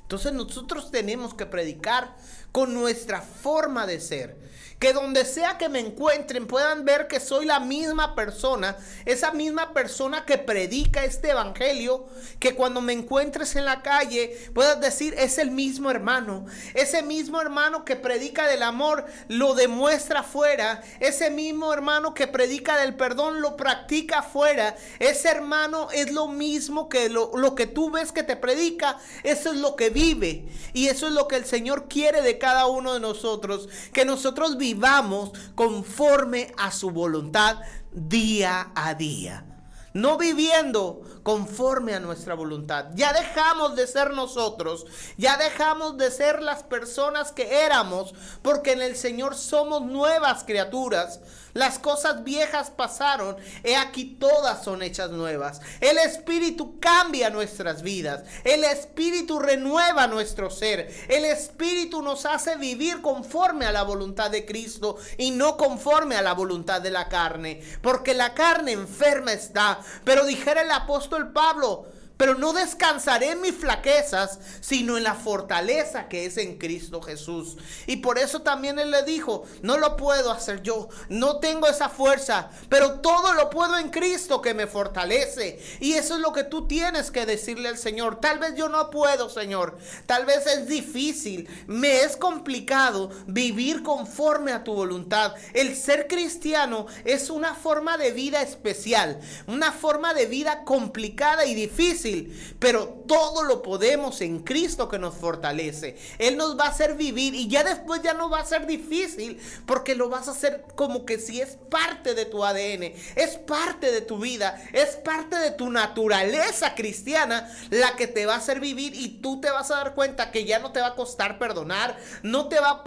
Entonces nosotros tenemos que predicar con nuestra forma de ser. Que donde sea que me encuentren puedan ver que soy la misma persona, esa misma persona que predica este evangelio, que cuando me encuentres en la calle puedas decir, es el mismo hermano. Ese mismo hermano que predica del amor lo demuestra afuera. Ese mismo hermano que predica del perdón lo practica afuera. Ese hermano es lo mismo que lo que tú ves que te predica, eso es lo que vive. Y eso es lo que el Señor quiere de cada uno de nosotros, que nosotros vivamos conforme a su voluntad día a día, no viviendo conforme a nuestra voluntad. Ya dejamos de ser nosotros, ya dejamos de ser las personas que éramos, porque en el Señor somos nuevas criaturas. Las cosas viejas pasaron, he aquí todas son hechas nuevas. El Espíritu cambia nuestras vidas, el Espíritu renueva nuestro ser, el Espíritu nos hace vivir conforme a la voluntad de Cristo y no conforme a la voluntad de la carne, porque la carne enferma está. Pero dijera el apóstol Pablo, pero no descansaré en mis flaquezas, sino en la fortaleza que es en Cristo Jesús. Y por eso también Él le dijo, no lo puedo hacer yo, no tengo esa fuerza, pero todo lo puedo en Cristo que me fortalece. Y eso es lo que tú tienes que decirle al Señor. Tal vez yo no puedo, Señor, tal vez es difícil, me es complicado vivir conforme a tu voluntad. El ser cristiano es una forma de vida especial, una forma de vida complicada y difícil, difícil, pero todo lo podemos en Cristo que nos fortalece. Él nos va a hacer vivir y ya después ya no va a ser difícil, porque lo vas a hacer como que si es parte de tu ADN, es parte de tu vida, es parte de tu naturaleza cristiana la que te va a hacer vivir, y tú te vas a dar cuenta que ya no te va a costar perdonar, no te va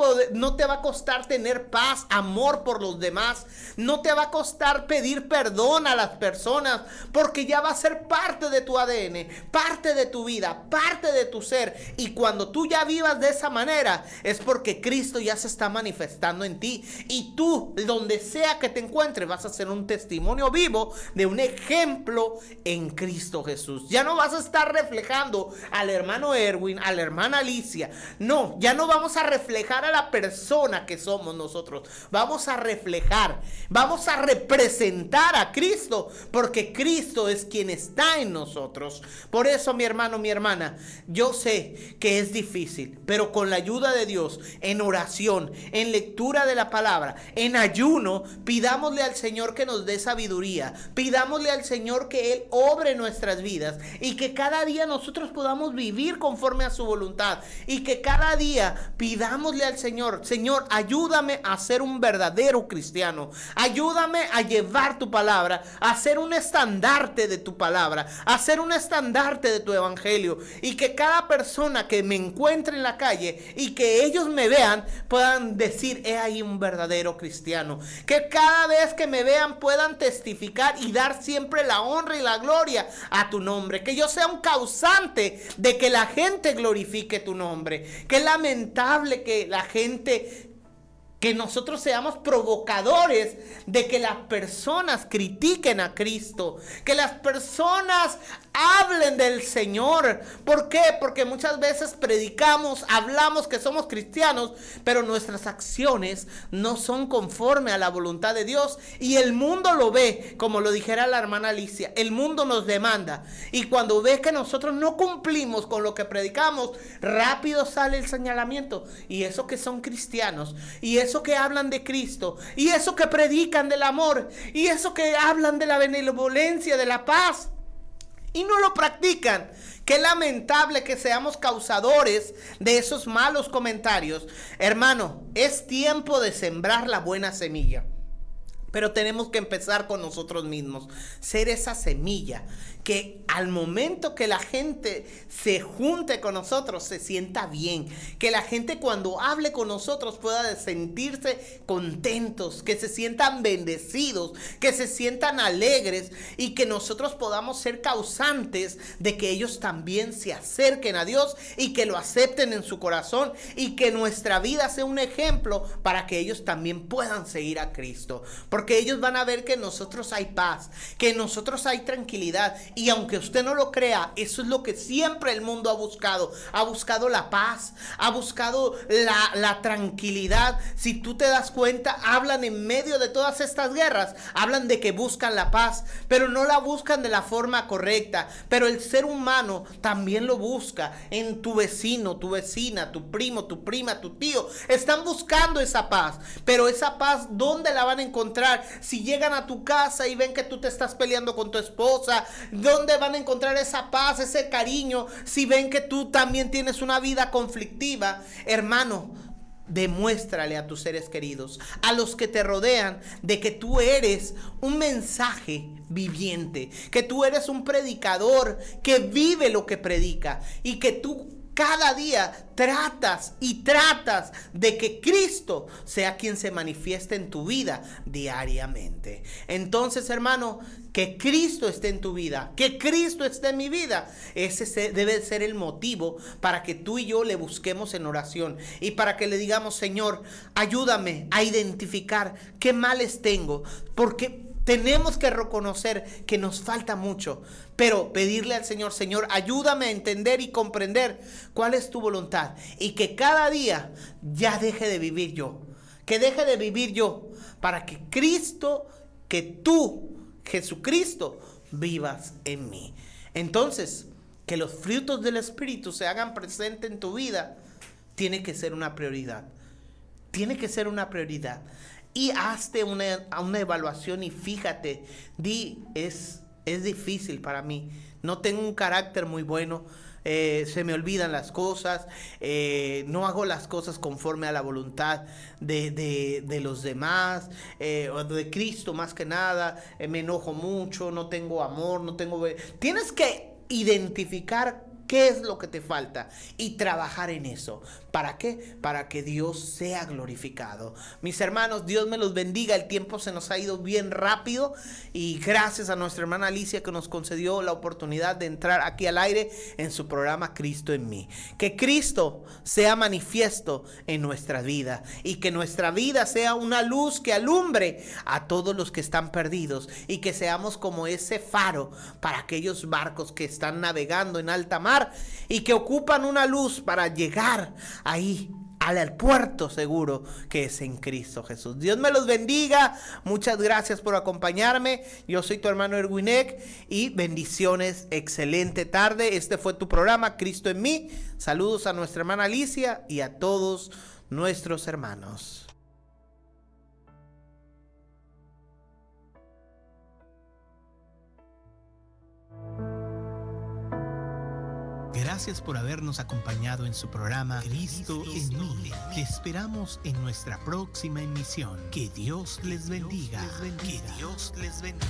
a costar tener paz, amor por los demás, no te va a costar pedir perdón a las personas, porque ya va a ser parte de tu ADN, parte de tu vida, parte de tu ser. Y cuando tú ya vivas de esa manera, es porque Cristo ya se está manifestando en ti, y tú, donde sea que te encuentres, vas a ser un testimonio vivo de un ejemplo en Cristo Jesús. Ya no vas a estar reflejando al hermano Erwin, a la hermana Alicia. No, ya no vamos a reflejar a la persona que somos nosotros. Vamos a reflejar, vamos a representar a Cristo, porque Cristo es quien está en nosotros. Por eso, mi hermano, mi hermana, yo sé que es difícil, pero con la ayuda de Dios, en oración, en lectura de la palabra, en ayuno, pidámosle al Señor que nos dé sabiduría, pidámosle al Señor que Él obre nuestras vidas, y que cada día nosotros podamos vivir conforme a su voluntad, y que cada día pidámosle al Señor: Señor, ayúdame a ser un verdadero cristiano, ayúdame a llevar tu palabra, a ser un estandarte de tu palabra, a ser un estandarte de tu evangelio, y que cada persona que me encuentre en la calle y que ellos me vean puedan decir: he ahí un verdadero cristiano. Que cada vez que me vean puedan testificar y dar siempre la honra y la gloria a tu nombre. Que yo sea un causante de que la gente glorifique tu nombre. Que es lamentable que la gente, que nosotros seamos provocadores de que las personas critiquen a Cristo, que las personas hablen del Señor. ¿Por qué? Porque muchas veces predicamos, hablamos que somos cristianos, pero nuestras acciones no son conforme a la voluntad de Dios, y el mundo lo ve, como lo dijera la hermana Alicia. El mundo nos demanda, y cuando ve que nosotros no cumplimos con lo que predicamos, rápido sale el señalamiento. Y eso que son cristianos, y eso que hablan de Cristo, y eso que predican del amor, y eso que hablan de la benevolencia, de la paz, y no lo practican. Qué lamentable que seamos causadores de esos malos comentarios. Hermano, es tiempo de sembrar la buena semilla, pero tenemos que empezar con nosotros mismos, ser esa semilla que al momento que la gente se junte con nosotros se sienta bien, que la gente cuando hable con nosotros pueda sentirse contentos, que se sientan bendecidos, que se sientan alegres, y que nosotros podamos ser causantes de que ellos también se acerquen a Dios y que lo acepten en su corazón, y que nuestra vida sea un ejemplo para que ellos también puedan seguir a Cristo, porque ellos van a ver que en nosotros hay paz, que en nosotros hay tranquilidad. Y aunque usted no lo crea, eso es lo que siempre el mundo ha buscado. Ha buscado la paz, ha buscado la tranquilidad. Si tú te das cuenta, hablan en medio de todas estas guerras, hablan de que buscan la paz, pero no la buscan de la forma correcta. Pero el ser humano también lo busca en tu vecino, tu vecina, tu primo, tu prima, tu tío. Están buscando esa paz, pero esa paz, ¿dónde la van a encontrar? Si llegan a tu casa y ven que tú te estás peleando con tu esposa, ¿dónde van a encontrar esa paz, ese cariño? Si ven que tú también tienes una vida conflictiva, hermano, demuéstrale a tus seres queridos, a los que te rodean, de que tú eres un mensaje viviente, que tú eres un predicador que vive lo que predica, y que tú cada día tratas de que Cristo sea quien se manifieste en tu vida diariamente. Entonces, hermano, que Cristo esté en tu vida, que Cristo esté en mi vida, ese debe ser el motivo para que tú y yo le busquemos en oración, y para que le digamos: Señor, ayúdame a identificar qué males tengo, porque tenemos que reconocer que nos falta mucho, pero pedirle al Señor: Señor, ayúdame a entender y comprender cuál es tu voluntad, y que cada día ya deje de vivir yo, que deje de vivir yo, para que Cristo, que tú, Jesucristo, vivas en mí. Entonces, que los frutos del Espíritu se hagan presentes en tu vida, tiene que ser una prioridad. Tiene que ser una prioridad. Y hazte una evaluación y fíjate, ¿es es difícil para mí. No tengo un carácter muy bueno. Se me olvidan las cosas, no hago las cosas conforme a la voluntad de los demás, o de Cristo más que nada. Me enojo mucho, no tengo amor, no tengo... Tienes que identificar qué es lo que te falta y trabajar en eso. ¿Para qué? Para que Dios sea glorificado. Mis hermanos, Dios me los bendiga. El tiempo se nos ha ido bien rápido y gracias a nuestra hermana Alicia que nos concedió la oportunidad de entrar aquí al aire en su programa Cristo en mí. Que Cristo sea manifiesto en nuestra vida y que nuestra vida sea una luz que alumbre a todos los que están perdidos y que seamos como ese faro para aquellos barcos que están navegando en alta mar y que ocupan una luz para llegar ahí al puerto seguro que es en Cristo Jesús. Dios me los bendiga. Muchas gracias por acompañarme. Yo soy tu hermano Erwinek y bendiciones. Excelente tarde. Este fue tu programa Cristo en mí. Saludos a nuestra hermana Alicia y a todos nuestros hermanos. Gracias por habernos acompañado en su programa Cristo en mí. Te esperamos en nuestra próxima emisión. Que Dios les bendiga. Que Dios les bendiga.